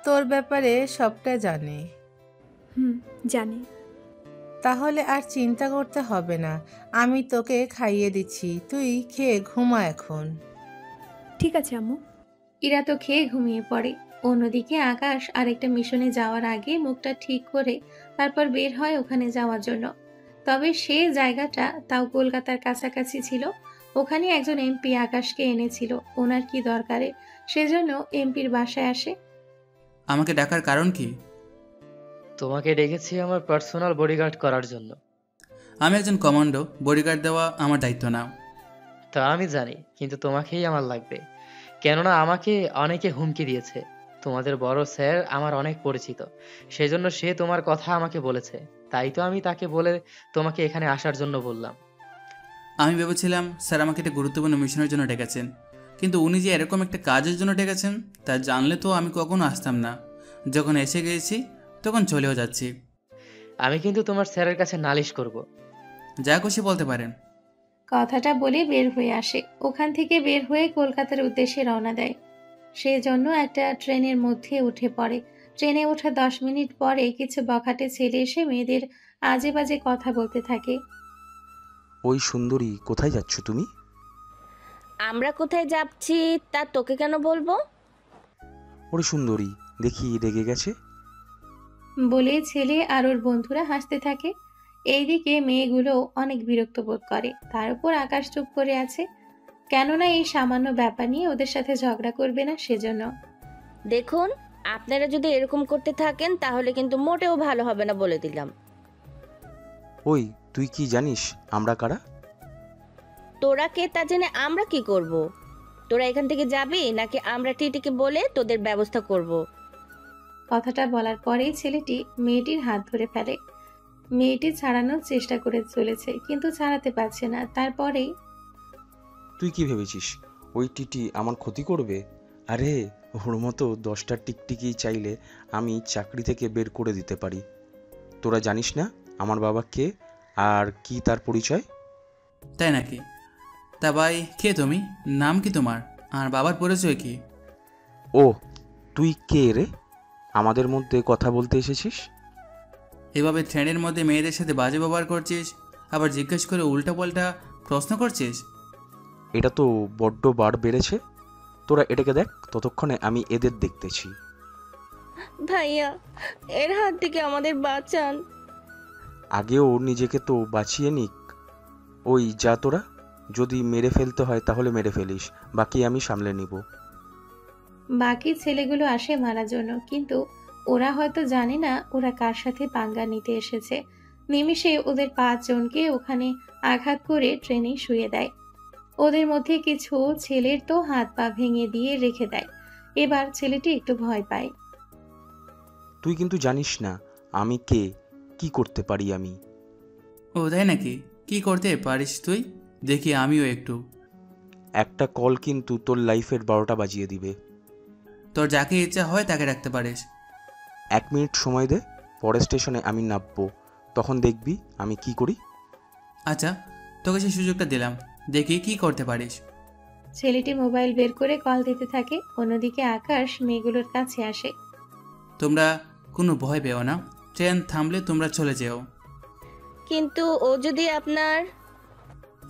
তোর ব্যাপারে সবটা জানে। জানি। তাহলে আর চিন্তা করতে হবে না, আমি তোকে খাইয়ে দিচ্ছি, তুই খেয়ে ঘুমা এখন। ঠিক আছে আম্মু। ইরা তো খেয়ে ঘুমিয়ে পড়ে। অন্যদিকে আকাশ আরেকটা মিশনে যাওয়ার আগে মুখটা ঠিক করে তারপর বের হয় ওখানে যাওয়ার জন্য। তবে সে জায়গাটা তাও কলকাতার কাছাকাছি ছিল। ওখানে একজন এমপি আকাশকে এনেছিল ওনার কি দরকারে, সেজন্য এমপির বাসায় আসে। আমাকে ডাকার কারণ কি? তোমাকে ডেকেছি আমার পার্সোনাল বডিগার্ড করার জন্য। আমি একজন কমান্ডো, বডিগার্ড দেওয়া আমার দায়িত্ব না। তা আমি জানি, কিন্তু তোমাকেই আমার লাগবে, কেননা আমাকে অনেকে হুমকি দিয়েছে। তোমাদের বড় স্যার আমার অনেক পরিচিত, সেজন্য সে তোমার কথা আমাকে বলেছে। তাই তো আমি তাকে বলে তোমাকে এখানে আসার জন্য বললাম। আমি ভেবেছিলাম স্যার আমাকে একটা গুরুত্বপূর্ণ মিশনের জন্য ডেকেছেন, কিন্তু উনি যে এরকম একটা কাজের জন্য ডেকেছেন তা জানলে তো আমি কখনো আসতাম না। যখন এসে গিয়েছি তখন চলেও যাচ্ছি। আমি কিন্তু তোমার স্যারের কাছে নালিশ করব। যা খুশি বলতে পারেন। কথাটা বলে বের হয়ে আসে। ওখান থেকে বের হয়ে কলকাতার উদ্দেশ্যে রওনা দেয়। সেজন্য একটা ট্রেনের মধ্যে উঠে পড়ে। ট্রেনে ওঠা 10 মিনিট পরে কিছু বখাটে ছেলে এসে মেয়েদের আজে বাজে কথা বলতে থাকে। ওই সুন্দরী, কোথায় যাচ্ছ তুমি? আমরা কোথায় যাচ্ছি তা তোকে কেন বলবো? ওরে সুন্দরী, দেখি রেগে গেছে। বলে ছেলে আর ওর বন্ধুরা হাসতে থাকে। এইদিকে মেয়েগুলো অনেক বিরক্ত বোধ করে। তার উপর আকাশ চুপ করে আছে, কেননা এই সামান্য ব্যাপার নিয়ে ওদের সাথে ঝগড়া করবে না সেজন্য। দেখুন, আপনারা যদি এরকম করতে থাকেন তাহলে কিন্তু মোটেও ভালো হবে না, বলে দিলাম। ওই, তুই কি জানিস আমরা কারা? তোরা কে তা জেনে আমরা কি করব? তোরা এখান থেকে যাবি নাকি আমরা টিটিকে বলে তোদের ব্যবস্থা করব? কথাটা বলার পরেই ছেলেটি মেয়েটির হাত ধরে ফেলে। মেয়েটি ছাড়ানোর চেষ্টা করে চলেছে, কিন্তু ছাড়াতে পারছে না। তারপরেই, তুই কি ভেবেছিস ওই টিটি আমার ক্ষতি করবে? আরে, ওর মতো 10টা টিকটিকি চাইলে আমি চাকরি থেকে বের করে দিতে পারি। তোরা জানিস না আমার বাবা কে আর কি তার পরিচয়? তাই নাকি? তা ভাই, কে তুমি? নাম কি তোমার? আর বাবার পরিচয় কি? ও, তুই কে রে? আমাদের মধ্যে কথা বলতে এসেছিস? এভাবে ট্রেনের মধ্যে মেয়েদের সাথে বাজে ব্যবহার করছিস, আবার জিজ্ঞেস করে উল্টাপাল্টা প্রশ্ন করছিস। এটা তো বড্ড বার বেড়েছে। তোরা এটাকে দেখ, ততক্ষণে আমি এদের দেখতেছি। ভাইয়া, এর হাত থেকে আমাদের বাঁচান। আগেও নিজেকে তো বাঁচিয়ে নিক। ওই যা, তোরা যদি মেরে ফেলতে হয় তাহলে মেরে ফেলিস, বাকি আমি সামলে নিব। বাকি ছেলেগুলো আসে মারার জন্য, কিন্তু ওরা হয়তো জানে না ওরা কার সাথে পাঙ্গা নিতে এসেছে। নিমিষে ওদের 5 জনকে ওখানে আঘাত করে ট্রেনে শুয়ে দেয়। ওদের মধ্যে কিছু ছেলের তো হাত পা ভেঙে দিয়ে রেখে দেয়। এবার ছেলেটি একটু ভয় পায়। তুই কিন্তু জানিস না আমি কে, কি করতে পারি আমি। ও তাই নাকি? কি করতে পারিস তুই? দেখি আমিও একটু। একটা কল কিন্তু তোর লাইফের 12টা বাজিয়ে দিবে। তোর যাকে ইচ্ছা হয় তাকে রাখতে পারিস। 1 মিনিট সময় দে, পরের স্টেশনে আমি নামবো, তখন দেখবি আমি কি করি। আচ্ছা, তোকে সেই সুযোগটা দিলাম, দেখি কি করতে পারিস। ছেলেটি মোবাইল বের করে কল দিতে থাকে। অন্যদিকে আকাশ মেয়েগুলোর কাছে আসে। তোমরা কোনো ভয় পেও না, ট্রেন থামলে তোমরা চলে যেও। কিন্তু ও যদি আপনার...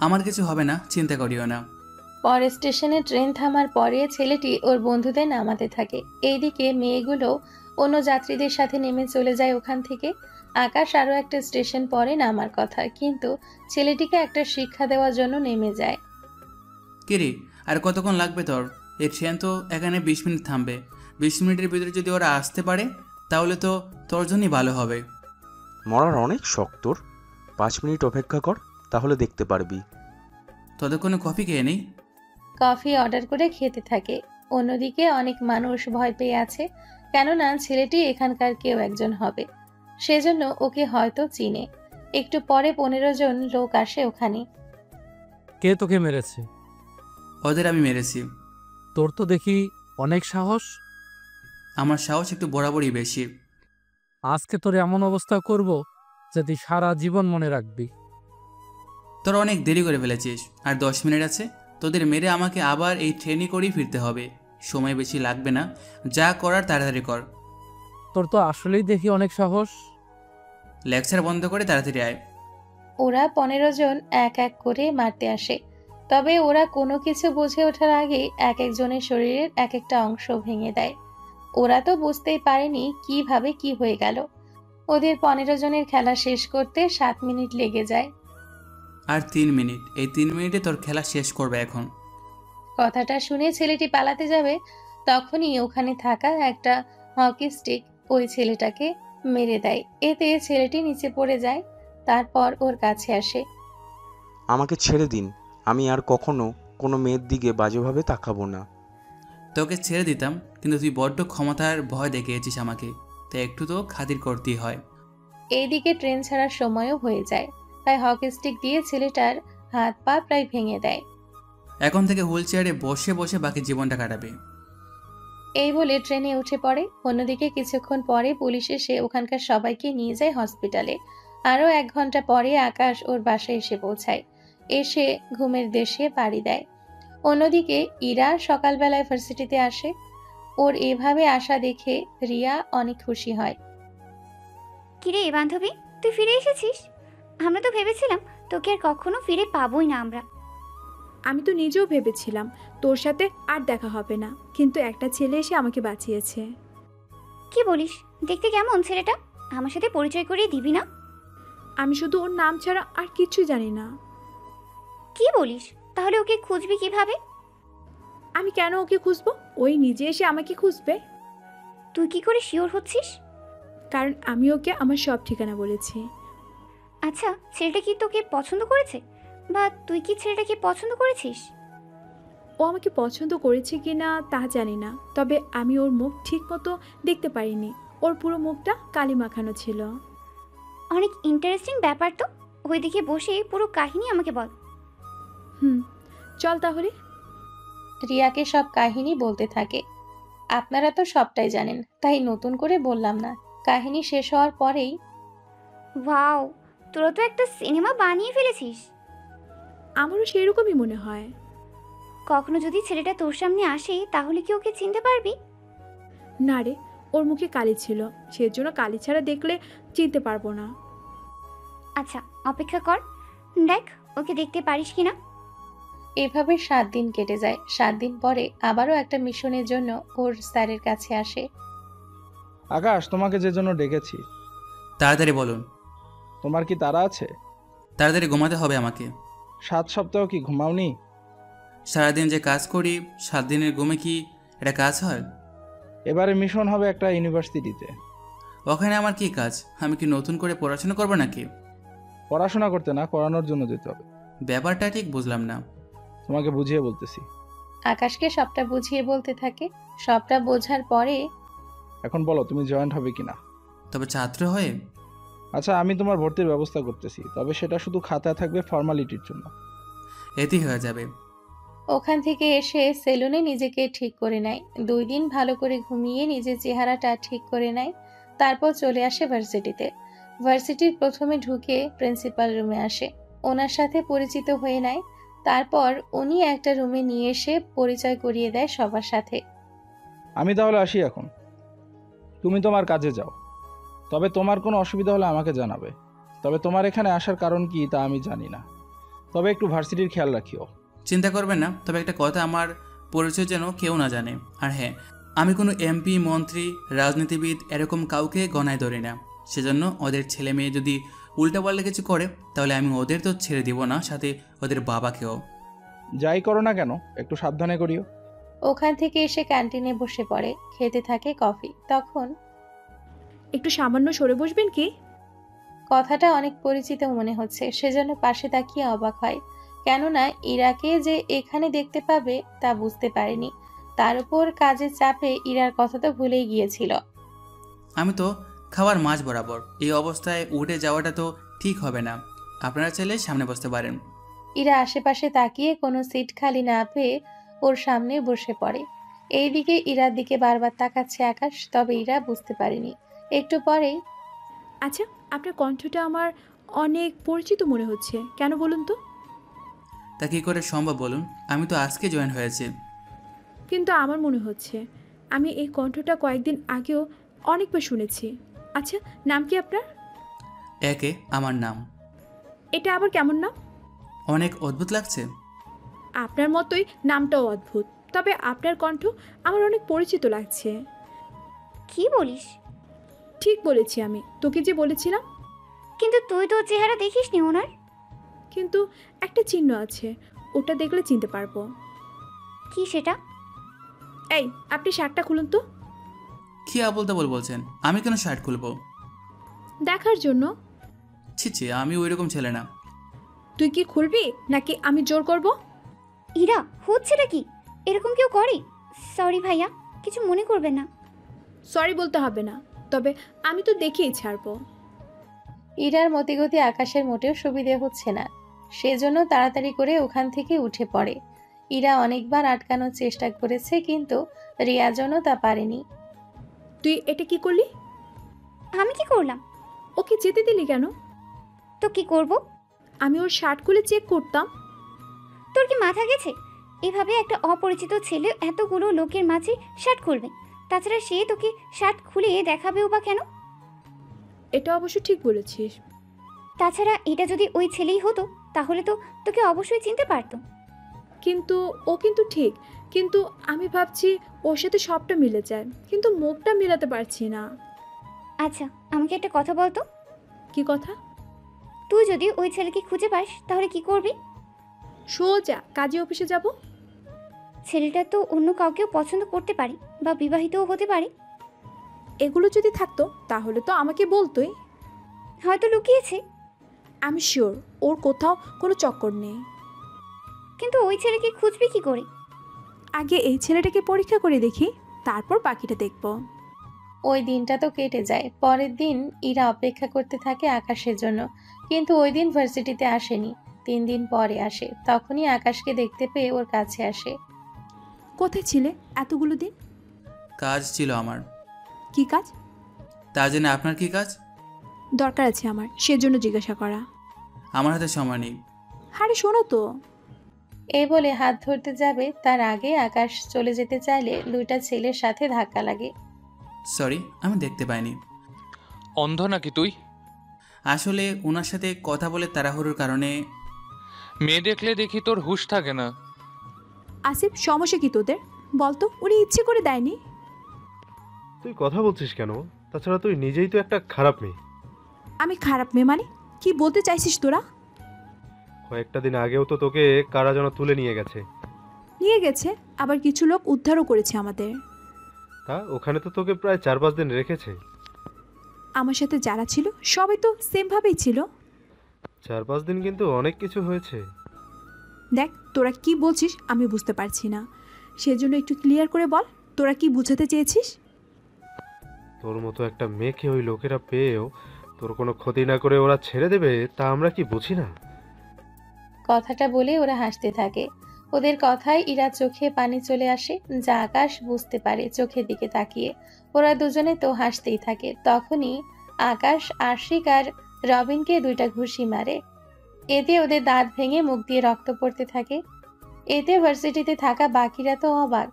আমার কিছু হবে না, চিন্তা করিও না। পরের স্টেশনে ট্রেন থামার পরে ছেলেটি ওর বন্ধুদের নামাতে থাকে। এইদিকে মেয়েগুলো অন্য যাত্রীদের সাথে নেমে চলে যায় ওখান থেকে। আকাশ আরও একটা স্টেশন পরে নামার কথা, কিন্তু ছেলেটিকে একটা শিক্ষা দেওয়ার জন্য নেমে যায়। কিরে, আর কতক্ষণ লাগবে তোর? এই ট্রেন তো এখানে 20 মিনিট থামবে। 20 মিনিটের ভিতরে যদি ওরা আসতে পারে তাহলে তো তোর জন্যই ভালো হবে। মরার অনেক শখ তোর, 5 মিনিট অপেক্ষা কর, তাহলে দেখতে পারবি। ততক্ষণে কফি খেয়ে নেই। কফি অর্ডার করে খেতে থাকে। অন্যদিকে অনেক মানুষ ভয় পেয়ে আছে, কেননা ছেলেটি এখানকার কেউ একজন হবে, সেজন্য ওকে হয়তো চিনে। একটু পরে 15 জন লোক আসে ওখানে। কে তোকে মেরেছে? ওদের আমি মেরেছি। তোর তো দেখি অনেক সাহস। আমার সাহস একটু বরাবরই বেশি। আজকে তোর এমন অবস্থা করব যে তুই সারা জীবন মনে রাখবি। তোরা অনেক দেরি করে ফেলেছিস, আর 10 মিনিট আছে। তোদের মেরে আমাকে আবার এই ট্রেনে করেই ফিরতে হবে। সময় বেশি লাগবে না, যা করার তাড়াতাড়ি কর। তোর তো আসলেই দেখি অনেক সাহস। লেকচার বন্ধ করে তাড়াতাড়ি আয়। ওরা 15 জন এক এক করে মারতে আসে, তবে ওরা কোনো কিছু বুঝে ওঠার আগেই এক একজনের শরীরের এক একটা অংশ ভেঙে দেয়। ওরা তো বুঝতেই পারেনি কিভাবে কি হয়ে গেল। ওদের 15 জনের খেলা শেষ করতে 7 মিনিট লেগে যায়। আর 3 মিনিট, এই 3 মিনিটে তোর খেলা শেষ করবে এখন। কথাটা শুনে ছেলেটি পালাতে যাবে, তখনই ওখানে থাকা একটা হকি স্টিক ওই ছেলেটাকে মেরে দেয়। এতে ছেলেটি নিচে পড়ে যায়। তারপর ওর কাছে আসে। আমাকে ছেড়ে দিন, আমি আর কখনো কোনো মেয়ের দিকে বাজেভাবে তাকাবো না। তোকে ছেড়ে দিতাম, কিন্তু তুই বড্ড ক্ষমতার ভয় দেখিয়েছিস আমাকে, তাই একটু তো খাতির করতেই হয়। এইদিকে ট্রেন ছাড়ার সময়ও হয়ে যায়, তাই হকি স্টিক দিয়ে ছেলেটার হাত পা প্রায় ভেঙে দেয়। এখন থেকে হুইল চেয়ারে বসে বসে বাকি জীবনটা কাটাবে। এই বলে ট্রেনে উঠে পড়ে। অন্যদিকে কিছুক্ষণ পরে পুলিশ এসে ওখানকার সবাইকে নিয়ে যায় হসপিটালে। আরও 1 ঘন্টা পরে আকাশ ওর বাসায় এসে পৌঁছায়, এসে ঘুমের দেশে পাড়ি দেয়। অন্যদিকে ইরা সকালবেলায় ভার্সিটিতে আসে। ওর এভাবে আসা দেখে রিয়া অনেক খুশি হয়। কিরে বান্ধবী, তুই ফিরে এসেছিস? আমরা তো ভেবেছিলাম তোকে আর কখনো ফিরে পাবোই না আমরা। আমি তো নিজেও ভেবেছিলাম তোর সাথে আর দেখা হবে না, কিন্তু একটা ছেলে এসে আমাকে বাঁচিয়েছে। কি বলিস? দেখতে কেমন ছেলেটা? আমার সাথে পরিচয় করিয়ে দিবি না? আমি শুধু ওর নাম ছাড়া আর কিছু জানি না। কি বলিস? তাহলে ওকে খুঁজবি কিভাবে? আমি কেন ওকে খুঁজবো? ওই নিজে এসে আমাকে খুঁজবে। তুই কি করে শিওর হচ্ছিস? কারণ আমি ওকে আমার সব ঠিকানা বলেছি। আচ্ছা, ছেলেটা কি তোকে পছন্দ করেছে, বা তুই কি ছেলেটাকে পছন্দ করেছিস? ও আমাকে পছন্দ করেছে কি না তা জানি না, তবে আমি ওর মুখ ঠিক মতো দেখতে পারিনি। ওর পুরো মুখটা কালি মাখানো ছিল। অনেক ইন্টারেস্টিং ব্যাপার তো। ওইদিকে বসে পুরো কাহিনী আমাকে বল। চল তাহলে। রিয়াকে সব কাহিনী বলতে থাকে। আপনারা তো সবটাই জানেন, তাই নতুন করে বললাম না। কাহিনী শেষ হওয়ার পরেই, ওয়াও, তোরা তো একটা সিনেমা বানিয়ে ফেলেছিস। আমারও সেরকমই মনে হয়। কখনো যদি ছেলেটা তোর সামনে আসে তাহলে কি ওকে চিনতে পারবি? না রে, ওর মুখে কালি ছিল, সেজন্য কালি ছাড়া দেখলে চিনতে পারবো না। আচ্ছা, অপেক্ষা কর, দেখ ওকে দেখতে পারিস কিনা। এভাবে 7 দিন কেটে যায়। 7 দিন পরে আবারও একটা মিশনের জন্য ওর স্যারের কাছে আসে। আকাশ, তোমাকে যে জন্য ডেকেছি। তাড়াতাড়ি বলুন। তোমার কি তাড়া আছে? তাড়াতাড়ি ঘুমাতে হবে আমাকে। 7 সপ্তাহ কি ঘুমাওনি? সারাদিন যে কাজ করি, 7 দিনের ঘুমে কি এটা কাজ হয়? এবারে মিশন হবে একটা ইউনিভার্সিটিতে। ওখানে আমার কি কাজ? আমি কি নতুন করে পড়াশোনা করবো নাকি? পড়াশোনা করতে না, করানোর জন্য যেতে হবে। ব্যাপারটা ঠিক বুঝলাম না। তোমাকে বুঝিয়ে বলতেছি। আকাশকে সবটা বুঝিয়ে বলতে থাকে। সবটা বোঝার পরে এখন বলো তুমি জয়েন্ট হবে কিনা। তবে ছাত্র হয়ে? আচ্ছা আমি তোমার ভর্তির ব্যবস্থা করতেছি, তবে সেটা শুধু খাতায় থাকবে ফর্মালিটির জন্য। এতেই হয়ে যাবে। ওখান থেকে এসে সেলুনে নিজেকে ঠিক করে নেয়। 2 দিন ভালো করে ঘুমিয়ে নিজের চেহারাটা ঠিক করে নেয়। তারপর চলে আসে ভার্সিটিতে। ভার্সিটির প্রথমে ঢুকে প্রিন্সিপাল রুমে আসে, ওনার সাথে পরিচিত হয়ে নেয়। তারপর উনি একটা রুমে নিয়ে এসে পরিচয় করিয়ে দেয় সবার সাথে। আমি তাহলে আসি এখন, তুমি তোমার কাজে যাও। তবে তোমার কোনো অসুবিধা হলে আমাকে জানাবে। তবে তোমার এখানে আসার কারণ কি তা আমি জানি না, তবে একটু ভার্সিটির খেয়াল রাখিও। চিন্তা করবেন না, তবে একটা কথা, আমার পরিচয় যেন কেউ না জানে। আর হ্যাঁ, আমি কোনো এমপি, মন্ত্রী, রাজনীতিবিদ এরকম কাউকে গণায় ধরি না। সেজন্য ওদের ছেলে মেয়ে যদি উল্টাপাল্টা কিছু করে তাহলে আমি ওদের তো ছেড়ে দিব না, সাথে ওদের বাবাকেও। যাই করো না কেন একটু সাবধানে করিও। ওখান থেকে এসে ক্যান্টিনে বসে পড়ে, খেতে থাকে কফি। তখন একটু সামান্য সরে বসবেন কি? কথাটা অনেক পরিচিত মনে হচ্ছে, সেজন্য পাশে তাকিয়ে অবাক হয়। কেননা ইরাকে যে এখানে দেখতে পাবে তা বুঝতে পারেনি। তার উপর কাজের চাপে ইরার কথা তো ভুলেই গিয়েছিল। আমি তো খাওয়ার মাঝ বরাবর, এই অবস্থায় উঠে যাওয়াটা তো ঠিক হবে না। আপনারা চাইলে সামনে বসতে পারেন। ইরা আশেপাশে তাকিয়ে কোনো সিট খালি না পেয়ে ওর সামনে বসে পড়ে। এইদিকে ইরার দিকে বারবার তাকাচ্ছে আকাশ, তবে ইরা বুঝতে পারেনি। একটু পরেই, আচ্ছা, আপনার কণ্ঠটা আমার অনেক পরিচিত মনে হচ্ছে, কেন বলুন তো? তা কী করে সম্ভব বলুন, আমি তো আজকে জয়েন হয়েছি। কিন্তু আমার মনে হচ্ছে আমি এই কণ্ঠটা কয়েকদিন আগেও অনেকবার শুনেছি। আচ্ছা, নাম কি আপনার? একে আমার নাম। এটা আবার কেমন নাম? অনেক অদ্ভুত লাগছে। আপনার মতোই নামটাও অদ্ভুত, তবে আপনার কণ্ঠ আমার অনেক পরিচিত লাগছে। কি বলিস? ঠিক বলেছি আমি, তোকে যে বলেছিলাম। কিন্তু তুই তো চেহারা দেখিসনি ওনার। কিন্তু একটা চিহ্ন আছে, ওটা দেখলে চিনতে পারবো। কি সেটা? এই, আপনি শার্টটা খুলুন তো। কি আবল তাবল বলছেন? আমি কেন শার্ট খুলবো? দেখার জন্য। ছি ছি, আমি ওই রকম ছেলে না। তুই কি খুলবি নাকি আমি জোর করব? ইরা, হচ্ছেটা কি? এরকম কেউ করে? সরি ভাইয়া, কিছু মনে করবেন না। সরি বলতে হবে না, তবে আমি তো দেখেই ছাড়বো। ইরার মতিগতি আকাশের মোটেও সুবিধে হচ্ছে না, সেজন্য তাড়াতাড়ি করে ওখান থেকে উঠে পড়ে। ইরা অনেকবার আটকানোর চেষ্টা করেছে, কিন্তু রিয়াজনও তা পারেনি। তুই এটা কি করলি? আমি কি করলাম? ওকে যেতে দিলি কেন? তো কি করব? আমি ওর শার্ট খুলে চেক করতাম। তোর কি মাথা গেছে? এভাবে একটা অপরিচিত ছেলে এতগুলো লোকের মাঝে শার্ট খুলবে? তাছাড়া সে তোকে শার্ট খুলে দেখাবেও বা কেন? এটা অবশ্য ঠিক বলেছিস। তাছাড়া এটা যদি ওই ছেলেই হতো তাহলে তো তোকে অবশ্যই চিনতে পারতো। কিন্তু ও কিন্তু ঠিক, কিন্তু আমি ভাবছি ওর সাথে সবটা মিলে যায়, কিন্তু মুখটা মিলাতে পারছি না। আচ্ছা, আমাকে একটা কথা বলতো। কি কথা? তুই যদি ওই ছেলেকে খুঁজে পাস তাহলে কি করবি? সোজা কাজে অফিসে যাব। ছেলেটা তো অন্য কাউকেও পছন্দ করতে পারে বা বিবাহিতও হতে পারে। এগুলো যদি থাকতো তাহলে তো আমাকে বলতোই। হয়তো লুকিয়েছে। আমি শিওর ওর কোথাও কোনো চক্কর নেই। কিন্তু ওই ছেলেকে খুঁজবি কি করে? আগে এই ছেলেটাকে পরীক্ষা করে দেখি, তারপর বাকিটা দেখব। ওই দিনটা তো কেটে যায়। পরের দিন ইরা অপেক্ষা করতে থাকে আকাশের জন্য, কিন্তু ওই দিন ভার্সিটিতে আসেনি। 3 দিন পরে আসে, তখনই আকাশকে দেখতে পেয়ে ওর কাছে আসে। কোথায় ছিলে এতগুলো দিন? কাজ ছিল আমার। কি কাজ? তা জেনে আপনার কি কাজ? দরকার আছে আমার, সেজন্য জিজ্ঞাসা করা। আমার হাতে সময় নেই। আরে শোনো তো। এই বলে হাত ধরতে যাবে, তার আগে আকাশ চলে যেতে চাইলে 2টা ছেলের সাথে ধাক্কা লাগে। সরি, আমি দেখতে পাইনি। অন্ধ নাকি তুই? আসলে ওনার সাথে কথা বলে তাড়াহুড়োর কারণে। মেয়ে দেখলে দেখি তোর হুঁশ থাকে না। আসিফ, সমস্যা কি তোদের? বলতো, উনি ইচ্ছে করে দেয়নি। তুই কথা বলছিস কেন? তাছাড়া তুই নিজেই তো একটা খারাপ মেয়ে। আমি খারাপ মেয়ে মানে কি বলতে চাইছিস তোরা? কয়েকটা দিন আগেও তো তোকে কারা যেন তুলে নিয়ে গেছে। নিয়ে গেছে, আবার কিছু লোক উদ্ধারও করেছে আমাদের। তা ওখানে তো তোকে প্রায় 4-5 দিন রেখেছে। আমার সাথে যারা ছিল সবাই তো সেমভাবেই ছিল। 4-5 দিন কিন্তু অনেক কিছু হয়েছে। দেখ তোরা কি বলছিস আমি বুঝতে পারছি না, সেজন্য একটু ক্লিয়ার করে বল তোরা কি বোঝাতে চেয়েছিস। তোর মতো একটা মেয়েকে ওই লোকেরা পেয়েও তোর কোনো ক্ষতি না করে ওরা ছেড়ে দেবে, তা আমরা কি বুঝি না? কথাটা বলে ওরা হাসতে থাকে। ওদের কথায় ইরা চোখে পানি চলে আসে, যা আকাশ বুঝতে পারে চোখের দিকে তাকিয়ে। ওরা দুজনে তো হাসতেই থাকে। তখনই আকাশ আশিক আর রবিনকে 2টা ঘুষি মারে। এতে ওদের দাঁত ভেঙে মুখ দিয়ে রক্ত পড়তে থাকে। এতে ভার্সিটিতে থাকা বাকিরা তো অবাক,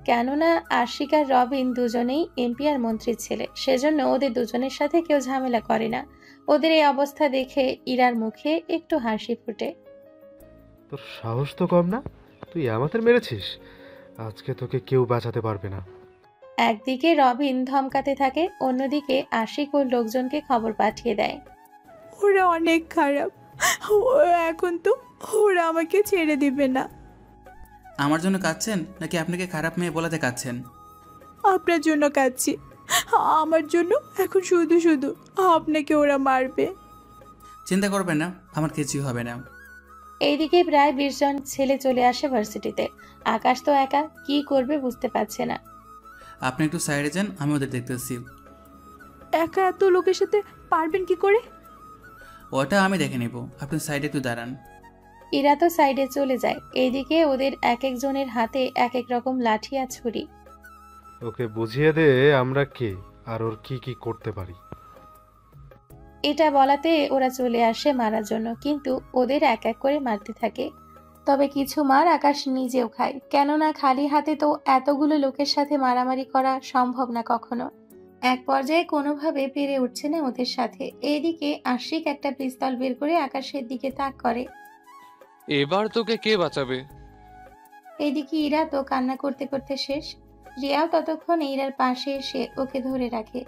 কেননা আশিক আর রবিন দুজনেই এমপি আর মন্ত্রীর ছেলে, সেজন্য ওদের দুজনের সাথে কেউ ঝামেলা করে না। ওদের এই অবস্থা দেখে ইরার মুখে একটু হাসি ফুটে। তোর সাহস তো কম না, তুই আমাদের মেরেছিস, আজকে তোকে কেউ বাঁচাতে পারবে না। একদিকে রবিন ধমকাতে থাকে, অন্যদিকে আশিক ওর লোকজনকে খবর পাঠিয়ে দেয়। ওরা অনেক খারাপ, এখন তো ওরা আমাকে ছেড়ে দিবে না। আমার জন্য কাঁদছেন নাকি আপনাকে খারাপ মেয়ে বলাতে কাঁদছেন? আপনার জন্য কাঁদছি, আমার জন্য এখন শুধু শুধু আপনাকে ওরা মারবে। চিন্তা করবেন না, আমার কিছুই হবে না। এইদিকে প্রায় 20 জন ছেলে চলে আসে ভার্সিটিতে। আকাশ তো একা, কি করবে বুঝতে পারছে না। আপনি একটু সাইডে যান, আমি ওদের দেখতেছি। একা এত লোকের সাথে পারবেন কি করে? ওটা আমি দেখে নেব, আপনি সাইডে একটু দাঁড়ান। ইরা তো সাইডে চলে যায়। এইদিকে ওদের এক একজনের হাতে এক এক রকম লাঠি আর ছুরি। ওকে বুঝিয়ে দে আমরা কে আর ওর কি কি করতে পারি। এটা বলাতে ওরা চলে আসে মারার জন্য, কিন্তু ওদের এক এক করে মারতে থাকে। তবে কিছু মার আকাশ নিজেও খায়, কেননা খালি হাতে তো এতগুলো লোকের সাথে মারামারি করা সম্ভব না কখনো। এক পর্যায়ে কোনোভাবে পেরে উঠছে না ওদের সাথে। এইদিকে আশিক একটা পিস্তল বের করে আকাশের দিকে তাক করে। এবার তোকে কে বাঁচাবে? এইদিকে ইরা তো কান্না করতে করতে শেষ। রিয়াও ততক্ষণ ইরার পাশে এসে ওকে ধরে রাখে,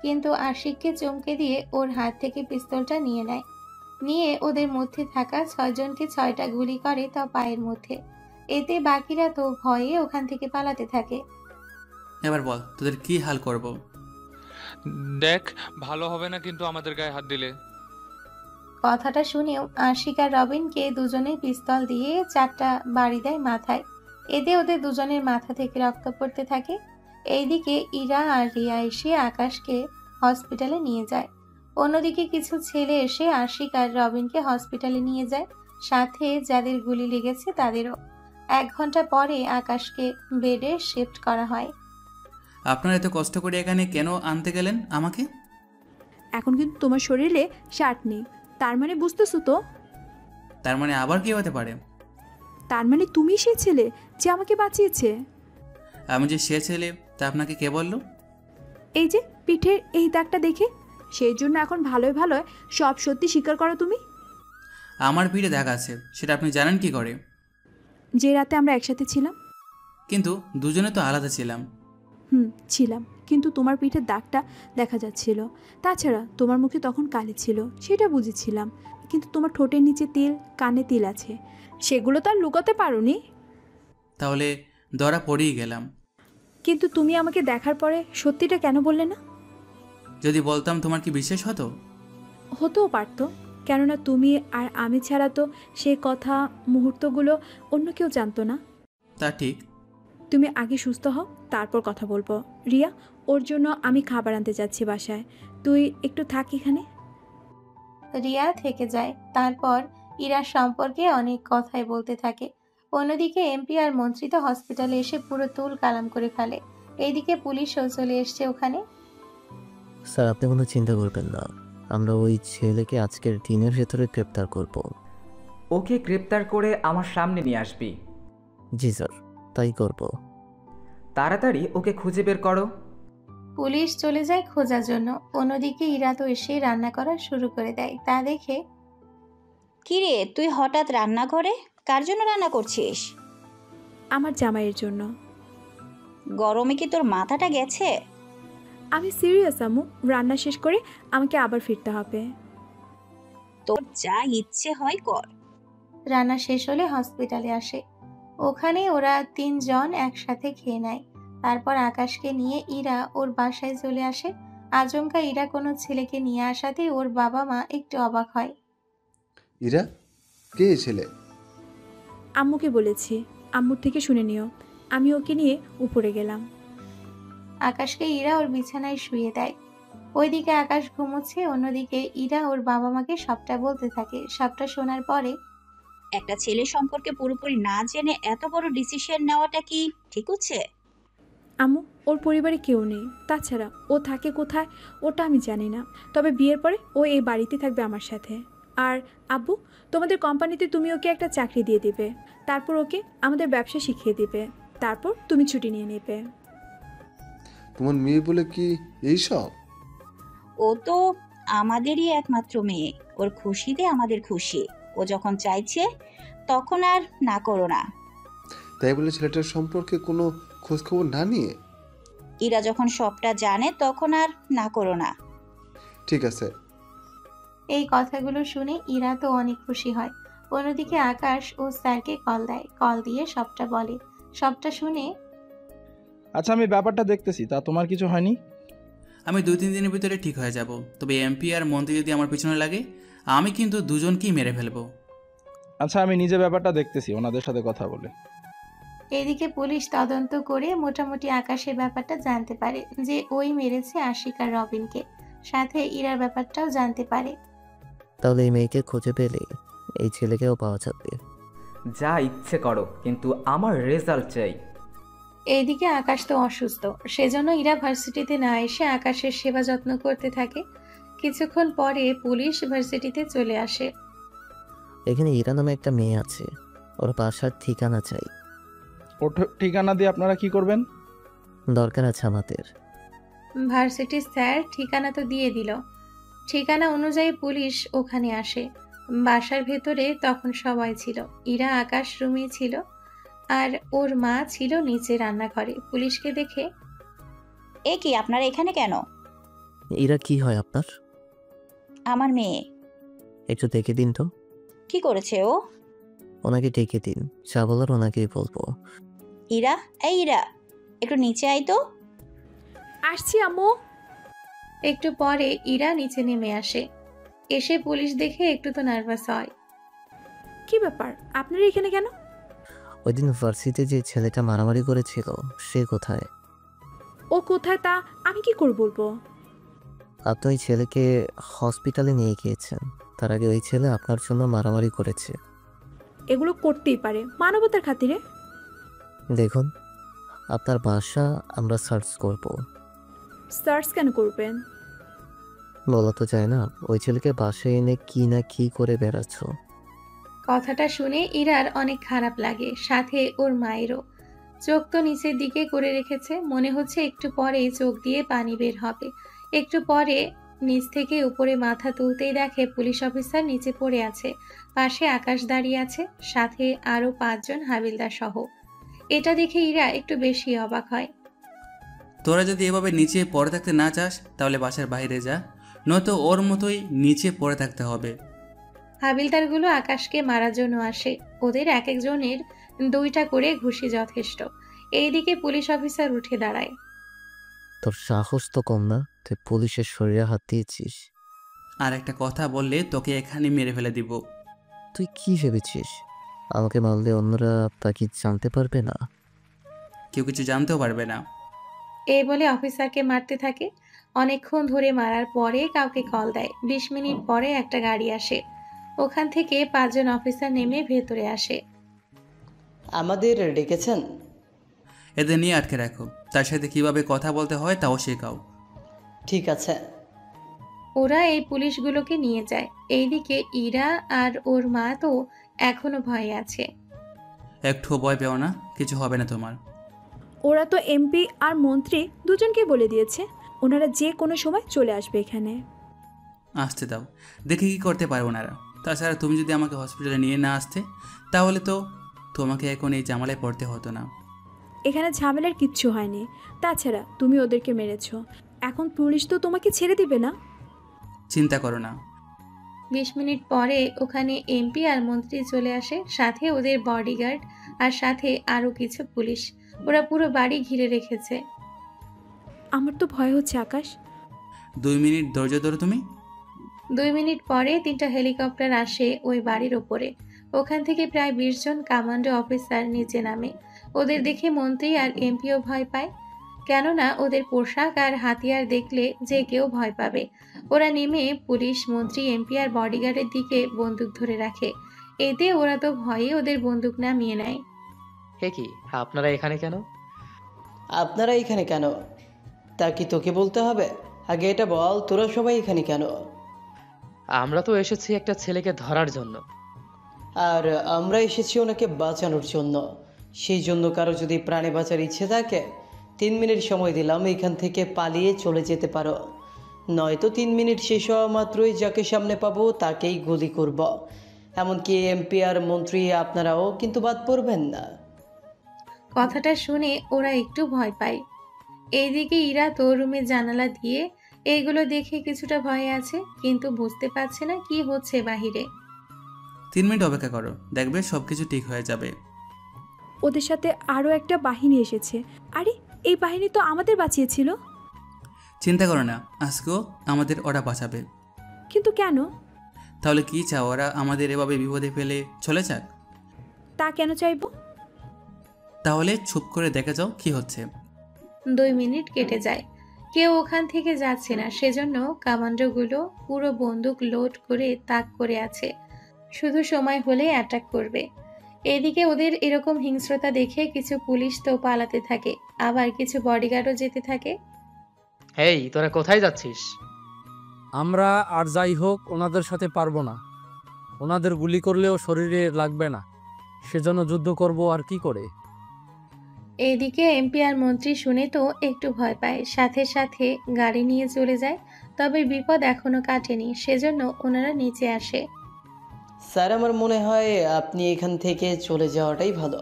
কিন্তু আশিককে চমকে দিয়ে ওর হাত থেকে পিস্তলটা নিয়ে নেয়। নিয়ে ওদের মধ্যে থাকা 6 জনকে 6টা গুলি করে, তাও পায়ের মধ্যে। এতে বাকিরা তো ভয়ে ওখান থেকে পালাতে থাকে। এবার বল তোদের কি হাল করব? দেখ, ভালো হবে না কিন্তু আমাদের গায়ে হাত দিলে। কথাটা শুনেও আশিক আর রবিনকে দুজনে পিস্তল দিয়ে 4টা বাড়ি দেয় মাথায়। এতে ওদের দুজনের মাথা থেকে রক্ত পড়তে থাকে। এইদিকে ইরা আর রিয়া এসে আকাশকে হসপিটালে নিয়ে যায়। অন্যদিকে কিছু ছেলে এসে আশিক আর রবিনকে হসপিটালে নিয়ে যায়, সাথে যাদের গুলি লেগেছে তাদেরও। 1 ঘন্টা পরে আকাশকে বেডে শিফট করা হয়। আপনারা এত কষ্ট করে এখানে কেন আনতে গেলেন আমাকে? এখন কিন্তু তোমার শরীরে শার্ট নেই, তার মানে বুঝতেছো তো? তার মানে আবার কি হতে পারে? তার মানে তুমি সেই ছেলে যে আমাকে বাঁচিয়েছে। আমি যে সে ছেলে তা আপনাকে কে বলল? এই যে পিঠের এই দাগটা দেখে, সেই জন্য এখন ভালোই ভালোই সব সত্যি স্বীকার করো তুমি। আমার পিঠে দাগ আছে, সেটা আপনি জানেন কি করে? যে রাতে আমরা একসাথে ছিলাম। কিন্তু দুজনে তো আলাদা ছিলাম। ছিলাম, কিন্তু তোমার পিঠের দাগটা দেখা যাচ্ছিল। তাছাড়া তোমার মুখে তখন কালি ছিল, সেটা বুঝেছিলাম। কিন্তু তোমার ঠোঁটের নিচে তিল, কানে তিল আছে, সেগুলো তো আর লুকাতে পারোনি। তাহলে ধরা পড়েই গেলাম। কিন্তু তুমি আমাকে দেখার পরে সত্যিটা কেন বললে না? যদি বলতাম তোমার কি বিশ্বাস হতো? হতেও পারতো, কেননা তুমি আর আমি ছাড়া তো সেই কথা মুহূর্তগুলো অন্য কেউ জানতো না। তা ঠিক। তুমি আগে সুস্থ হও, তারপর কথা বলবো। রিয়া, ওর জন্য আমি খাবার আনতে যাচ্ছি বাসায়, তুই একটু থাক এখানে। রিয়া থেকে যায়। তারপর ইরার সম্পর্কে অনেক কথাই বলতে থাকে। অন্যদিকে এমপি আর মন্ত্রী তো হসপিটালে এসে পুরো তুল কালাম করে ফেলে। এইদিকে পুলিশও চলে এসছে ওখানে। স্যার, আপনি কোনো চিন্তা করবেন না, আমরা ওই ছেলেকে আজকের দিনের ভেতরে গ্রেপ্তার করব। ওকে গ্রেপ্তার করে আমার সামনে নিয়ে আসবি। জি স্যার, তাই করব। তাড়াতাড়ি ওকে খুঁজে বের করো। পুলিশ চলে যায় খোঁজার জন্য। অন্যদিকে ইরা তো এসে রান্না করা শুরু করে দেয়। তা দেখে, কিরে তুই হঠাৎ রান্নাঘরে? কার জন্য রান্না করছিস? আমার জামাইয়ের জন্য। গরমে কি তোর মাথাটা গেছে? আমি সিরিয়াস আম্মু, রান্না শেষ করে আমাকে আবার ফিরতে হবে। তোর যা ইচ্ছে হয় কর। রান্না শেষ হলে হসপিটালে আসে। ওখানে ওরা 3 জন একসাথে খেয়ে নেয়। তারপর আকাশকে নিয়ে ইরা ওর বাসায় চলে আসে। আচমকা ইরা কোনো ছেলেকে নিয়ে আসাতে ওর বাবা মা একটু অবাক হয়। ইরা, কে ছেলে? আম্মুকে বলেছি, আম্মুর থেকে শুনে নিও। আমি ওকে নিয়ে উপরে গেলাম। আকাশকে ইরা ওর বিছানায় শুয়ে দেয়। ওইদিকে আকাশ ঘুমোচ্ছে, অন্যদিকে ইরা ওর বাবা মাকে সবটা বলতে থাকে। সবটা শোনার পরে একটা ছেলে সম্পর্কে পুরোপুরি না জেনে এত বড় ডিসিশন নেওয়াটা কি ঠিক হচ্ছে? আম্মু, ওর পরিবারে কেউ নেই। তাছাড়া ও থাকে কোথায় ওটা আমি জানি না। তবে বিয়ের পরে ও এই বাড়িতে থাকবে আমার সাথে। আর আব্বু, তোমাদের কোম্পানিতে তুমি ওকে একটা চাকরি দিয়ে দিবে। তারপর ওকে আমাদের ব্যবসা শিখিয়ে দিবে। তারপর তুমি ছুটি নিয়ে নেবে। তোমার মেয়ে বলে কি এইসব? ও তো আমাদেরই একমাত্র মেয়ে। ওর খুশিতে আমাদের খুশি। ও যখন চাইছে তখন আর না করো না। তাই বলে ছেলেটার সম্পর্কে কোনো খোঁজ খবর না নিয়ে? ইরা যখন সবটা জানে তখন আর না করো না। ঠিক আছে। এই কথাগুলো শুনে ইরা তো অনেক খুশি হয়। অন্যদিকে আকাশ ও স্যারকে কল দেয়। কল দিয়ে সবটা বলে। সবটা শুনে আচ্ছা, আমি ব্যাপারটা দেখতেছি। তা তোমার কিছু হয়নি? আমি 2-3 দিনের ভিতরে ঠিক হয়ে যাব। তবে এমপি আর মন্ত্রী যদি আমার পিছনে লাগে, আমি কিন্তু দুজনকেই মেরে ফেলবো। আচ্ছা, আমি নিজে ব্যাপারটা দেখতেছি, ওনাদের সাথে কথা বলে। এদিকে পুলিশ তদন্ত করে মোটামুটি আকাশের ব্যাপারটা জানতে পারে যে ওই মেরেছে আশিক আর রবিনকে। সাথে ইরার ব্যাপারটাও জানতে পারে। তাহলে এই মেয়েকে খুঁজে পেলে এই ছেলেকেও পাওয়া যাবে। যা ইচ্ছে করো, কিন্তু আমার রেজাল্ট চাই। এইদিকে আকাশ তো অসুস্থ, সেজন্য ইরা ভার্সিটিতে না এসে আকাশের সেবা যত্ন করতে থাকে। কিছুক্ষণ পরে পুলিশ ভার্সিটিতে চলে আসে। এখানে ইরা নামে একটা মেয়ে আছে, ওর বাসার ঠিকানা চাই। ওর ঠিকানা দিয়ে আপনারা কি করবেন? দরকার আছে আমাদের। ভার্সিটির স্যার ঠিকানা তো দিয়ে দিল। ঠিকানা অনুযায়ী পুলিশ ওখানে আসে। বাসার ভেতরে তখন সবাই ছিল। ইরা আকাশ রুমে ছিল আর ওর মা ছিল নিচে রান্নাঘরে। পুলিশকে দেখে, এ কি, আপনারা এখানে কেন? ইরা কি হয় আপনার? আমার মেয়ে। একটু দেখে দিন তো। কি করেছে ও? ওনাকে ডেকে দিন, যা বলার ওনাকেই বলবো। ইরা, এই ইরা, একটু নিচে আয় তো। আসছি আম্মু। একটু পরে ইরা নিচে নেমে আসে। এসে পুলিশ দেখে একটু তো নার্ভাস হয়। কি ব্যাপার, আপনারা এখানে কেন? ওই দিন ভার্সিটিতে যে ছেলেটা মারামারি করেছিল সে কোথায়? ও কোথায় তা আমি কি করে বলবো? আপনি ওই ছেলেকে হসপিটালে নিয়ে গিয়েছেন, তার আগে ওই ছেলে আপনার জন্য মারামারি করেছে। এগুলো করতেই পারে মানবতার খাতিরে। দেখুন, আপনার বাসা আমরা সার্চ করব। সার্চ কেন করবেন? বলা তো যায় না, ওই ছেলেকে বাসায় এনে কি না কি করে বেড়াচ্ছ। কথাটা শুনে ইরার অনেক খারাপ লাগে, সাথে ওর মায়েরও। চোখ তো নিচের দিকে করে রেখেছে, মনে হচ্ছে একটু পরেই চোখ দিয়ে পানি বের হবে। একটু পরে নিচ থেকে উপরে মাথা তুলতেই দেখে পুলিশ অফিসার নিচে পড়ে আছে। পাশে আকাশ দাঁড়িয়ে আছে, সাথে আরো 5 জন হাবিলদার সহ। এটা দেখে ইরা একটু বেশি অবাক হয়। তোরা যদি এভাবে নিচে পড়ে থাকতে না চাস, তাহলে বাসার বাইরে যা, নয়তো ওর মতোই নিচে পড়ে থাকতে হবে। হাবিলদারগুলো আকাশকে মারার জন্য আসে। ওদের এক একজনের 2টা করে ঘুষি যথেষ্ট। এইদিকে পুলিশ অফিসার উঠে দাঁড়ায়। তোর সাহস তো কম না, তুই পুলিশের শরীরে হাত দিয়েছিস। আর একটা কথা বললে তোকে এখানে মেরে ফেলে দিব। তুই কি ভেবেছিস আমাকে মারলে অন্যরা তা কি জানতে পারবে না? কেউ কিছু জানতেও পারবে না। এই বলে অফিসারকে মারতে থাকে। অনেকক্ষণ ধরে মারার পরে কাউকে কল দেয়। 20 মিনিট পরে একটা গাড়ি আসে। ওখান থেকে 5 জন অফিসার নেমে ভেতরে আসে। আমাদের ডেকেছেন? এদের নিয়ে আটকে রাখো, তার সাথে কিভাবে কথা বলতে হয় তাও শেখাও। ঠিক আছে। ওরা এই পুলিশগুলোকে নিয়ে যায়। এইদিকে ইরা আর ওর মা তো এখনো ভয়ে আছে। একটু ভয় পেও না, কিছু হবে না তোমার। ওরা তো এমপি আর মন্ত্রী দুজনকে বলে দিয়েছে ওনারা যে কোনো সময় চলে আসবে এখানে। আসতে দাও, দেখে কি করতে পারে ওনারা। তাছাড়া তুমি যদি আমাকে হসপিটালে নিয়ে না আসতে, তাহলে তো তোমাকে এখন এই ঝামেলায় পড়তে হতো না। এখানে ঝামেলার কিচ্ছু হয়নি। তাছাড়া তুমি ওদেরকে মেরেছো, এখন পুলিশ তো তোমাকে ছেড়ে দিবে না। চিন্তা করো না। 20 মিনিট পরে ওখানে এমপি আর মন্ত্রী চলে আসে, সাথে ওদের বডিগার্ড আর সাথে আরো কিছু পুলিশ। ওরা পুরো বাড়ি ঘিরে রেখেছে। আমার তো ভয় হচ্ছে আকাশ। 2 মিনিট ধৈর্য ধরো তুমি। 2 মিনিট পরে 3টা হেলিকপ্টার আসে ওই বাড়ির ওপরে। ওখান থেকে প্রায় 20 জন কমান্ডো অফিসার নিচে নামে। ওদের দেখে মন্ত্রী আর এমপিও ভয় পায়, কেননা ওদের পোশাক আর হাতিয়ার দেখলে যে কেউ ভয় পাবে। ওরা নেমে পুলিশ, মন্ত্রী, এমপি আর বডিগার্ডের দিকে বন্দুক ধরে রাখে। এতে ওরা তো ভয়ে ওদের বন্দুক নামিয়ে নেয়। হে কি, আপনারা এখানে কেন? আপনারা এখানে কেন তা কি তোকে বলতে হবে? আগে এটা বল, তোরা সবাই এখানে কেন? আমরা তো এসেছি একটা ছেলেকে ধরার জন্য। আর আমরা এসেছি ওনাকে বাঁচানোর জন্য। সেই জন্য কারো যদি প্রাণে বাঁচার ইচ্ছে থাকে 3 মিনিট সময় দিলাম, এখান থেকে পালিয়ে চলে যেতে পারো, নয়তো 3 মিনিট শেষ হওয়া মাত্রই যাকে সামনে পাবো তাকেই গুলি করব। এমনকি এমপি আর মন্ত্রী আপনারাও কিন্তু বাদ পড়বেন না। কথাটা শুনে ওরা একটু ভয় পায়। এইদিকে ইরা তো রুমের জানালা দিয়ে এইগুলো দেখে কিছুটা ভয়ে আছে, কিন্তু বুঝতে পারছে না কি হচ্ছে বাহিরে। 3 মিনিট অপেক্ষা করো, দেখবে সবকিছু ঠিক হয়ে যাবে। ওদের সাথে আরও একটা বাহিনী এসেছে। আরে এই বাহিনী তো আমাদের বাঁচিয়েছিল। চিন্তা করো না, আজকেও আমাদের ওরা বাঁচাবে। কিন্তু কেন? তাহলে কি চাও, ওরা আমাদের এভাবে বিপদে ফেলে চলে যাক? তা কেন চাইবো? তাহলে চুপ করে দেখে যাও কি হচ্ছে। 2 মিনিট কেটে যায়, কেউ ওখান থেকে যাচ্ছে না। সেজন্য কমান্ডোগুলো পুরো বন্দুক লোড করে তাক করে আছে, শুধু সময় হলে অ্যাটাক করবে। এদিকে ওদের এরকম হিংস্রতা দেখে কিছু পুলিশ তো পালাতে থাকে, আবার কিছু বডিগার্ডও যেতে থাকে। হেই, তোরা কোথায় যাচ্ছিস? আমরা আর যাই হোক ওনাদের সাথে পারবো না। ওনাদের গুলি করলেও শরীরে লাগবে না, সেজন্য যুদ্ধ করব আর কি করে। এদিকে এমপি আর মন্ত্রী শুনে তো একটু ভয় পায়, সাথে সাথে গাড়ি নিয়ে চলে যায়। তবে বিপদ এখনো কাটেনি, সেজন্য ওনারা নিচে আসে। স্যার, আমার মনে হয় আপনি এখান থেকে চলে যাওয়াটাই ভালো।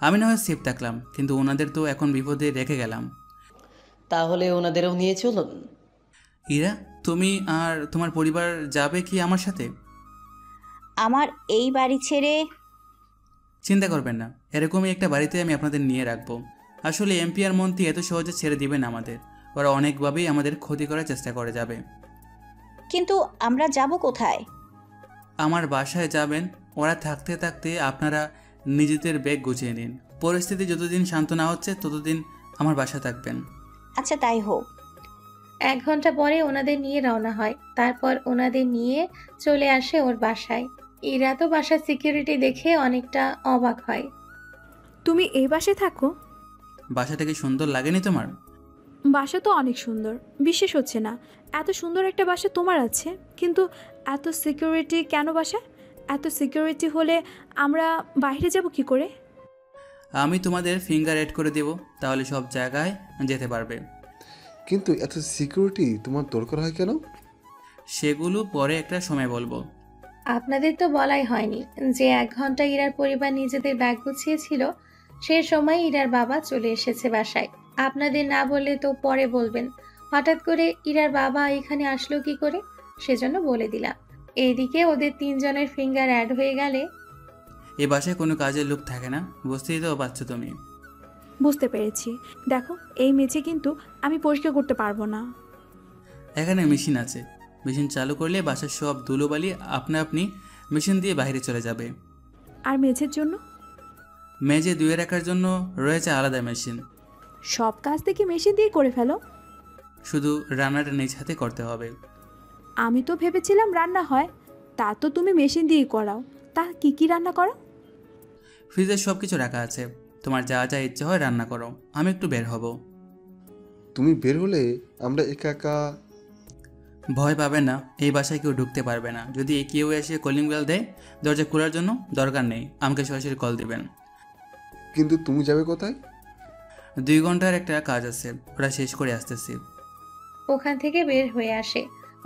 আমি না হয় সেফ থাকলাম, কিন্তু ওনাদের তো এখন বিপদে রেখে গেলাম। তাহলে ওনাদেরও নিয়ে চলুন। ইরা, তুমি আর তোমার পরিবার যাবে কি আমার সাথে? আমার এই বাড়ি ছেড়ে? চিন্তা করবেন না, এরকমই একটা বাড়িতে আমি আপনাদের নিয়ে রাখবো। আসলে এমপি আর মন্ত্রী এত সহজে ছেড়ে দিবেন আমাদের, ওরা অনেকভাবেই আমাদের ক্ষতি করার চেষ্টা করে যাবে। কিন্তু আমরা যাব কোথায়? আমার বাসায় যাবেন। ওরা থাকতে থাকতে আপনারা নিজেদের ব্যাগ গুছিয়ে নিন। পরিস্থিতি যতদিন শান্ত না হচ্ছে ততদিন আমার বাসায় থাকবেন। আচ্ছা, তাই হোক। 1 ঘন্টা পরে ওনাদের নিয়ে রওনা হয়। তারপর ওনাদের নিয়ে চলে আসে ওর বাসায়। ইরা তো বাসার সিকিউরিটি দেখে অনেকটা অবাক হয়। তুমি এই বাসায় থাকো? বাসাটা কি সুন্দর লাগেনি তোমার? বাসা তো অনেক সুন্দর, বিশ্বাস হচ্ছে না এত সুন্দর একটা বাসা তোমার আছে, কিন্তু এত সিকিউরিটি কেন বাসায়? এত সিকিউরিটি হলে আমরা বাইরে যাব কি করে? আমি তোমাদের ফিঙ্গার এড করে দেব, তাহলে সব জায়গায় যেতে পারবে। কিন্তু এত সিকিউরিটি তোমার দরকার হয় কেন? সেগুলো পরে একটা সময় বলবো। আপনাদের তো বলাই হয়নি যে 1 ঘন্টা ইরার পরিবার নিজেদের ব্যাগ গুছিয়েছিল, সে সময় ইরার বাবা চলে এসেছে বাসায়। আপনাদের না বললে তো পরে বলবেন হঠাৎ করে ইরার বাবা এখানে আসলো কি করে, সেজন্য বলে দিলাম। এইদিকে ওদের 3 জনের ফিঙ্গার অ্যাড হয়ে গেলে এই বাসায় কোনো কাজের লোক থাকে না, বুঝতেই তো পারছো তুমি। বুঝতে পেরেছি। দেখো, এই মেঝে কিন্তু আমি পরিষ্কার করতে পারবো না। এখানে মেশিন আছে, মেশিন চালু করলে বাসার সব ধুলোবালি আপনি মেশিন দিয়ে বাইরে চলে যাবে। আর মেঝের জন্য? মেঝে ধুয়ে রাখার জন্য রয়েছে আলাদা মেশিন। সব কাজ থেকে মেশিন দিয়ে করে ফেলো? শুধু রান্নাটা নিজ হাতে করতে হবে। আমি তো ভেবেছিলাম রান্না হয়, তা তো তুমি মেশিন দিয়ে করাও। তা কি কি রান্না করো? ফ্রিজে সব কিছু রাখা আছে, তোমার যা যা ইচ্ছে হয় রান্না করো। আমি একটু বের হব। তুমি বের হলে আমরা একা একা? ভয় পাবেন না, এই বাসায় কেউ ঢুকতে পারবে না। যদি কেউ এসে কলিং বেল দেয় দরজা খোলার জন্য, দরকার নেই, আমাকে সরাসরি কল দিবেন। কিন্তু তুমি যাবে কোথায়? 2 ঘন্টার একটা কাজ আছে, ওরা শেষ করে আসতেছি। ওখান থেকে বের হয়ে আসে।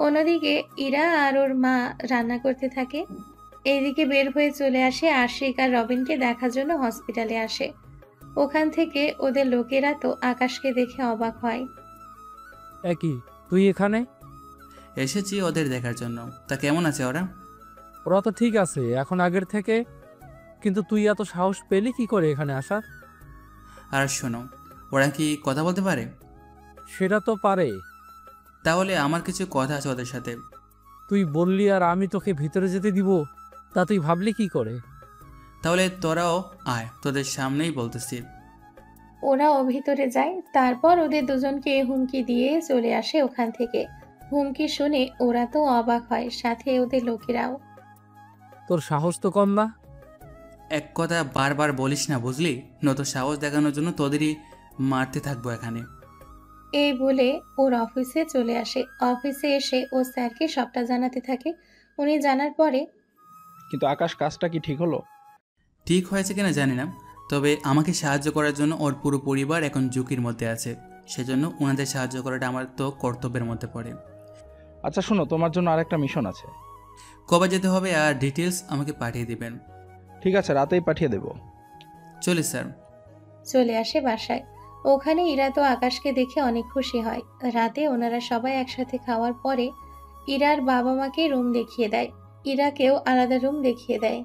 অন্যদিকে ইরা আর ওর মা রান্না করতে থাকে। এইদিকে বের হয়ে চলে আসে আশিক আর রবিনকে দেখার জন্য হসপিটালে আসে। ওখান থেকে ওদের লোকেরা তো আকাশকে দেখে অবাক হয়। একই, তুই এখানে? এসেছি ওদের দেখার জন্য। তা কেমন আছে ওরা? ওরা তো ঠিক আছে এখন আগের থেকে, কিন্তু তুই এত সাহস পেলি কি করে এখানে আসার? আর শোনো, ওরা কি কথা বলতে পারে? সেটা তো পারে। তাহলে আমার কিছু কথা আছে ওদের সাথে। তুই বললি আর আমি তোকে ভিতরে যেতে দিব? তা তুই ভাবলি কি করে? তাহলে তোরাও আয়, তোদের সামনেই বলতেছি। ওরাও ভিতরে যায়, তারপর ওদের দুজনকে হুমকি দিয়ে চলে আসে ওখান থেকে। হুমকি শুনে ওরা তো অবাক হয়, সাথে ওদের লোকেরাও। তোর সাহস তো কম না। এক কথা বারবার বলিস না, বুঝলি? নয়তো সাহস দেখানোর জন্য তোদেরই মারতে থাকবো এখানে। এই বলে ওর অফিসে চলে আসে। অফিসে এসে ও স্যারকে সবটা জানাতে থাকে। উনি জানার পরে, কিন্তু আকাশ, কাজটা কি ঠিক হলো? ঠিক হয়েছে কিনা জানি না, তবে আমাকে সাহায্য করার জন্য ওর পুরো পরিবার এখন ঝুঁকির মধ্যে আছে। সেজন্য ওনাদের সাহায্য করাটা আমার তো কর্তব্যের মধ্যে পড়ে। আচ্ছা শোনো, তোমার জন্য আরেকটা মিশন আছে। কবে যেতে হবে আর ডিটেলস আমাকে পাঠিয়ে দিবেন। ঠিক আছে, রাতেই পাঠিয়ে দেব। চলি স্যার। চলে আসে বাসায়। ওখানে ইরা তো আকাশকে দেখে অনেক খুশি হয়। রাতে ওনারা সবাই একসাথে খাওয়ার পরে ইরার বাবা মাকে রুম দেখিয়ে দেয়, ইরাকেও আলাদা রুম দেখিয়ে দেয়।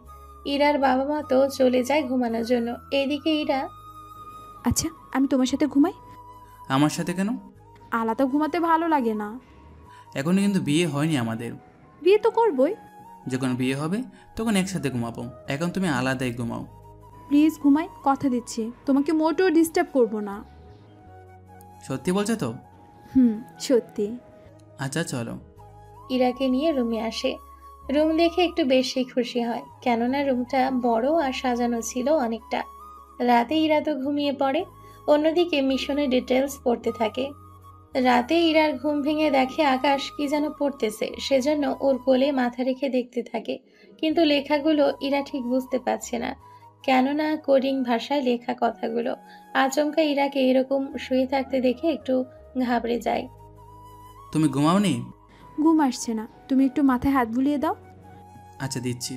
ইরার বাবা মা তো চলে যায় ঘুমানোর জন্য। এইদিকে ইরা, আচ্ছা আমি তোমার সাথে ঘুমাই? আমার সাথে কেন? আলাদা ঘুমাতে ভালো লাগে না। এখনো কিন্তু বিয়ে হয়নি আমাদের। বিয়ে তো করবই। যখন বিয়ে হবে তখন একসাথে ঘুমাবো, এখন তুমি আলাদাই ঘুমাও। প্লিজ ঘুমাই, কথা দিচ্ছি তোমাকে মোটেও ডিস্টার্ব করব না। সত্যি বলছো তো? সত্যি। আচ্ছা চলো। ইরাকে নিয়ে রুমে আসে। রুম দেখে একটু বেশি খুশি হয়, কেননা রুমটা বড় আর সাজানো ছিল অনেকটা। রাতে ইরা তো ঘুমিয়ে পড়ে, অন্যদিকে মিশনের ডিটেলস পড়তে থাকে। রাতে ইরার ঘুম ভেঙে দেখে আকাশ কি যেন পড়তেছে, সেজন্য ওর কোলে মাথা রেখে দেখতে থাকে। কিন্তু লেখাগুলো ইরা ঠিক বুঝতে পারছে না, কেননা কোডিং ভাষায় লেখা কথাগুলো। আচমকা ইরাকে এরকম শুয়ে থাকতে দেখে একটু ঘাবড়ে যায়। তুমি ঘুমাওনি? ঘুম আসছে না, তুমি একটু মাথায় হাত বুলিয়ে দাও। আচ্ছা দিচ্ছি।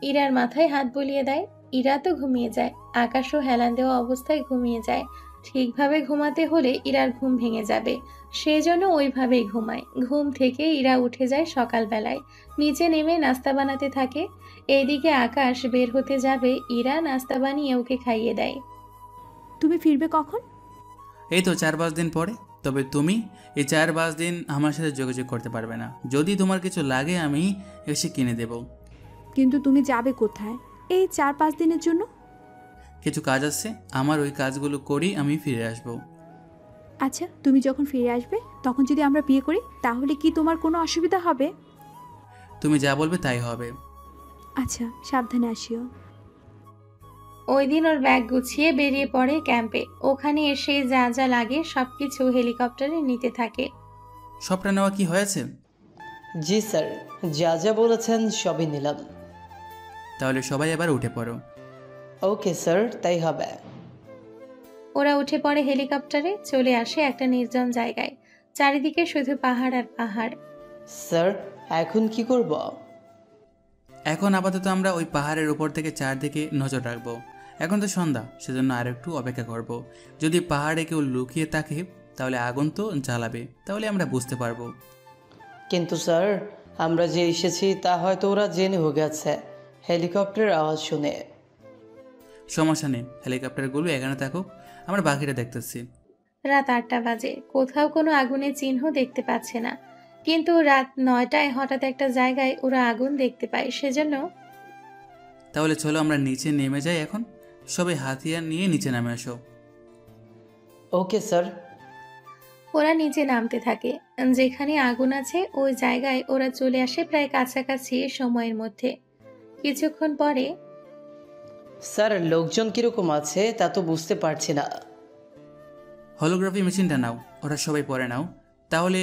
ইরার মাথায় হাত বুলিয়ে দেয়। ইরা তো ঘুমিয়ে যায়, আকাশও হেলান দেওয়া অবস্থায় ঘুমিয়ে যায়। ঠিকভাবে ঘুমাতে হলে ইরার ঘুম ভেঙে যাবে, সেজন্য ওইভাবেই ঘুমায়। ঘুম থেকে ইরা উঠে যায় সকালবেলায়, নিচে নেমে নাস্তা বানাতে থাকে। এইদিকে আকাশ বের হতে যাবে, ইরা নাস্তা বানিয়ে ওকে খাইয়ে দেয়। তুমি ফিরবে কখন? এই তো 4-5 দিন পরে। তবে তুমি এই 4-5 দিন আমার সাথে যোগাযোগ করতে পারবে না। যদি তোমার কিছু লাগে আমি এসে কিনে দেব। কিন্তু তুমি যাবে কোথায় এই 4-5 দিনের জন্য? কিছু কাজ আছে আমার, ওই কাজগুলো করি আমি ফিরে আসব। আচ্ছা তুমি যখন ফিরে আসবে তখন যদি আমরা বিয়ে করি তাহলে কি তোমার কোনো অসুবিধা হবে? তুমি যা বলবে তাই হবে। আচ্ছা সাবধানে আসিও। ওই দিন ওর ব্যাগ গুছিয়ে বেরিয়ে পড়ে ক্যাম্পে। ওখানে এসে যা যা লাগে সবকিছু হেলিকপ্টারে নিতে থাকে। সবটা নেওয়া কি হয়েছে? জি স্যার, যা যা বলেছেন সবই নিলাম। তাহলে সবাই এবার উঠে পড়ো। ওকে স্যার, তাই হবে। ওরা উঠে পড়ে হেলিকপ্টারে, চলে আসে একটা নির্জন জায়গায়। চারিদিকে শুধু পাহাড় আর পাহাড়। স্যার এখন কি করব? এখন আপাতত আমরা ওই পাহাড়ের উপর থেকে চারদিকে নজর রাখবো। এখন তো সন্ধ্যা, সেজন্য আর একটু অপেক্ষা করব। যদি পাহাড়ে কেউ লুকিয়ে থাকে তাহলে আগুন তো জ্বালাবে, তাহলে আমরা বুঝতে পারবো। কিন্তু স্যার আমরা যে এসেছি তা হয়তো ওরা জেনে গেছে হেলিকপ্টারের আওয়াজ শুনে। সমস্যা নেই, হেলিকপ্টারগুলো এখানে থাকুক, আমরা বাকিটা দেখতেছি। রাত 8টা বাজে, কোথাও কোনো আগুনের চিহ্ন দেখতে পাচ্ছে না। কিন্তু রাত 9টায় হঠাৎ একটা জায়গায় ওরা আগুন দেখতে পায়, সেজন্য তাহলে চলো আমরা নিচে নেমে যাই। এখন সবাই হাতিয়ার নিয়ে নিচে নামে আসো। Okay sir. ওরা নিচে নামতে থাকে। যেখানে আগুন আছে ওই জায়গায় ওরা চলে আসে প্রায় কাছাকাছি সময়ের মধ্যে। কিছুক্ষণ পরে, স্যার লোকজন কিরকম আছে তা তো বুঝতে পারছি না। হলোগ্রাফি মেশিনটা নাও, ওরা সবাই পরে নাও, তাহলে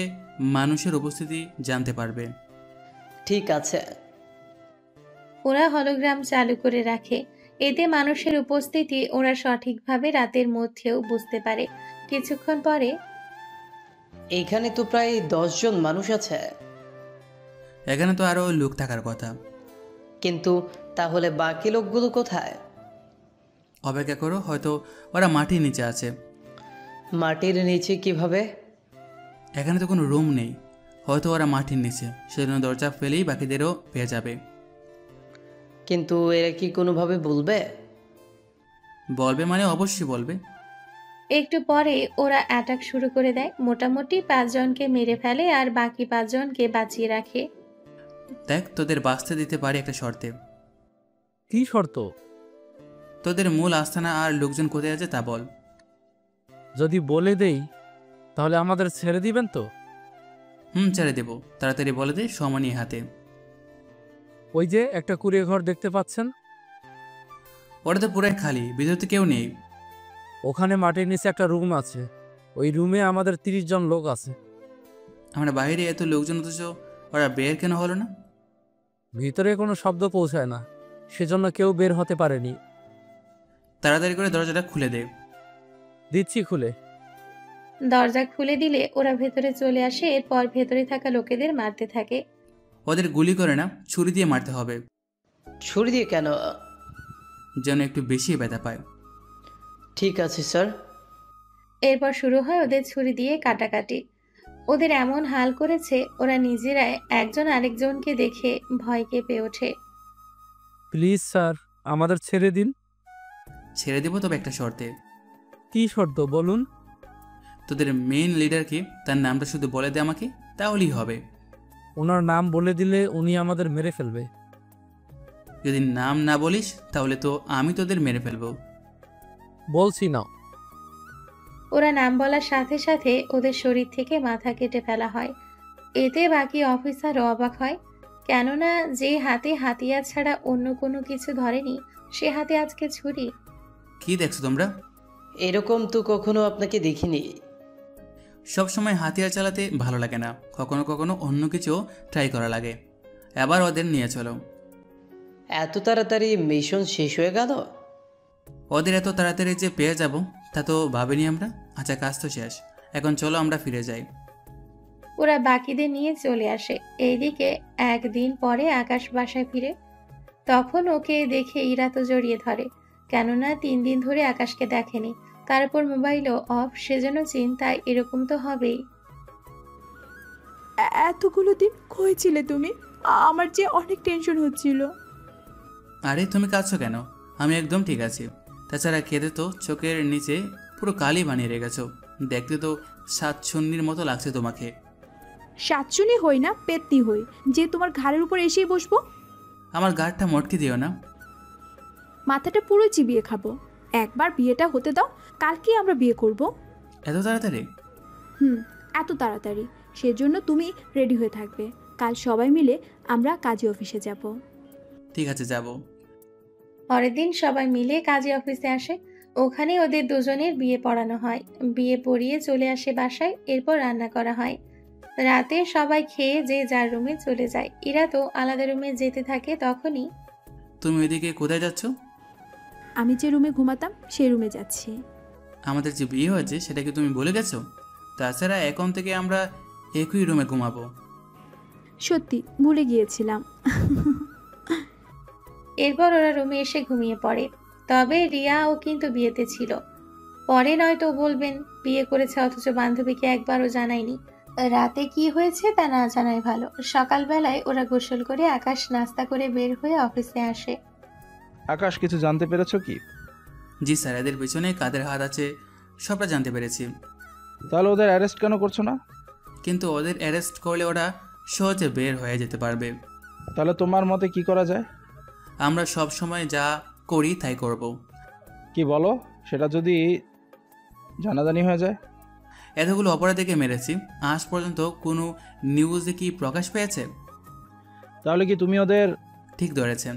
মানুষের উপস্থিতি জানতে পারবে। ঠিক আছে। ওরা হলোগ্রাম চালু করে রাখে, এতে মানুষের উপস্থিতি ওরা সঠিকভাবে রাতের মধ্যেও বুঝতে পারে। কিছুক্ষণ পরে, এইখানে তো প্রায় 10 জন মানুষ আছে। এখানে তো আরো লোক থাকার কথা। কিন্তু তাহলে বাকি লোকগুলো কোথায়? অপেক্ষা করো, হয়তো ওরা মাটির নিচে আছে। মাটির নিচে কিভাবে? এখানে তো কোনো রুম নেই, হয়তো ওরা মাটির নিচে, সেজন্য দরজা ফেলেই বাকিদেরও পেয়ে যাবে। কিন্তু এরা কি কোনোভাবে বলবে? বলবে মানে অবশ্যই বলবে। একটু পরে ওরা অ্যাটাক শুরু করে দেয়। মোটামুটি 5 জনকে মেরে ফেলে আর বাকি 5 জনকে বাঁচিয়ে রাখে। দেখ, তোদের বাঁচতে দিতে পারি একটা শর্তে। কি শর্ত? তোদের মূল আস্তানা আর লোকজন কোথায় আছে তা বল। যদি বলে দেই তাহলে আমাদের ছেড়ে দিবেন তো? ছেড়ে দেব, তাড়াতাড়ি বলে দে, সময় হাতে। ওই যে একটা কুড়িয়ে ঘর দেখতে পাচ্ছেন, ওটা তো পুরাই খালি, ভিতরে কেউ নেই। ওখানে মাটির নিচে একটা রুম আছে। ওই রুমে আমাদের 30 জন লোক আছে। আমরা বাইরে এত লোকজন, অথচ ওরা বের কেন হলো না? ভিতরে কোনো শব্দ পৌঁছায় না, সেজন্য কেউ বের হতে পারেনি। তাড়াতাড়ি করে দরজাটা খুলে দে। দিচ্ছি খুলে। দরজা খুলে দিলে ওরা ভেতরে চলে আসে। এরপর ভেতরে থাকা লোকেদের মারতে থাকে। ওদের গুলি করে না, ছুরি দিয়ে মারতে হবে। ছুরি দিয়ে কেন? যেন একটু বেশি ব্যথা পায়। ঠিক আছে স্যার। এরপর শুরু হয় ওদের ছুরি দিয়ে কাটাকাটি। ওদের এমন হাল করেছে, ওরা নিজেরাই একজন আরেকজনকে দেখে ভয় কেঁপে ওঠে। প্লিজ স্যার, আমাদের ছেড়ে দিন। ছেড়ে দেবো, তবে একটা শর্তে। কি শর্ত বলুন? তোদের মেইন লিডার কি, তার নামটা শুধু বলে দে আমাকে, তাহলেই হবে। ওনার নাম বলে দিলে উনি আমাদের মেরে ফেলবে। যদি নাম না বলিস তাহলে তো আমি তোদের মেরে ফেলবো। বলছি না। ওরা নাম বলার সাথে সাথে ওদের শরীর থেকে মাথা কেটে ফেলা হয়। এতে বাকি অফিসারও অবাক হয়, কেননা যে হাতে হাতিয়ার ছাড়া অন্য কোনো কিছু ধরেনি, সে হাতে আজকে ছুরি। কি দেখছো তোমরা? এরকম তো কখনো আপনাকে দেখিনি। সব সময় হাতিয়ার চালাতে ভালো লাগে না, কখনো কখনো অন্য কিছু ট্রাই করা লাগে। এবার ওদের নিয়ে চলো। এত তাড়াতাড়ি মিশন শেষ হয়ে গেল? ওদের এত তাড়াতাড়ি যে পেয়ে যাব তা তো ভাবিনি আমরা। আচ্ছা, কাজ তো শেষ, এখন চলো আমরা ফিরে যাই। ওরা বাকিদের নিয়ে চলে আসে। এইদিকে একদিন পরে আকাশ বাসায় ফিরে। তখন ওকে দেখে ইরা তো জড়িয়ে ধরে, কেননা 3 দিন ধরে আকাশকে দেখেনি। তার উপর মোবাইলও অফ, সেজন্য চিন্তায় এরকম তো হবেই। এতগুলো দিন কই ছিলে তুমি? আমার যে অনেক টেনশন হচ্ছিল। আরে তুমি কাঁদছো কেন? আমি একদম ঠিক আছি। তাছাড়া খেতে তো চোখের নিচে পুরো কালি বানিয়ে রেখেছো, দেখতে তো সাতছন্নির মতো লাগছে তোমাকে। সাতচুনি হই না, পেতনি হই যে তোমার ঘাড়ের উপর এসেই বসবো। আমার গাড়টা মটকে দিও না। মাথাটা পুরো চিবিয়ে খাবো। একবার বিয়েটা হতে দাও, কালকেই আমরা বিয়ে করব। এত তাড়াতাড়ি? এত তাড়াতাড়ি। সেজন্য তুমি রেডি হয়ে থাকবে। কাল সবাই মিলে আমরা কাজী অফিসে যাব। ঠিক আছে, যাব। পরের দিন সবাই মিলে কাজী অফিসে আসে। ওখানে ওদের দুজনের বিয়ে পড়ানো হয়। বিয়ে পড়িয়ে চলে আসে বাসায়। এরপর রান্না করা হয়। রাতে সবাই খেয়ে যে যার রুমে চলে যায়। ইরা তো আলাদা রুমে যেতে থাকে। তখনই, তুমি ওইদিকে কোথায় যাচ্ছ? আমি যে রুমে ঘুমাতাম সেই রুমে যাচ্ছি। আমাদের যে বিয়ে হয়েছে সেটা কি তুমি বলে গেছো? তাছাড়া এখন থেকে আমরা একই রুমে ঘুমাবো। সত্যি ভুলে গিয়েছিলাম। এরপর ওরা রুমে এসে ঘুমিয়ে পড়ে। তবে রিয়াও কিন্তু বিয়েতে ছিল। পরে নয়তো বলবেন বিয়ে করেছে অথচ বান্ধবীকে একবারও জানায়নি। রাতে কি হয়েছে তা না জানাই ভালো। সকালবেলায় ওরা গোসল করে আকাশ নাস্তা করে বের হয়ে অফিসে আসে। আকাশ, কিছু জানতে পেরেছো কি? জি স্যার, এদের পিছনে কাদের হাত আছে সবটা জানতে পেরেছি। তাহলে ওদের অ্যারেস্ট কেন করছো না? কিন্তু ওদের অ্যারেস্ট করলে ওরা সহজে বের হয়ে যেতে পারবে। তাহলে তোমার মতে কি করা যায়? আমরা সব সময় যা করি তাই করব। কি বলো? সেটা যদি জানাজানি হয়ে যায়? এতগুলো অপরাধীকে মেরেছি, আজ পর্যন্ত কোনো নিউজে কি প্রকাশ পেয়েছে? তাহলে কি তুমি ওদের? ঠিক ধরেছেন।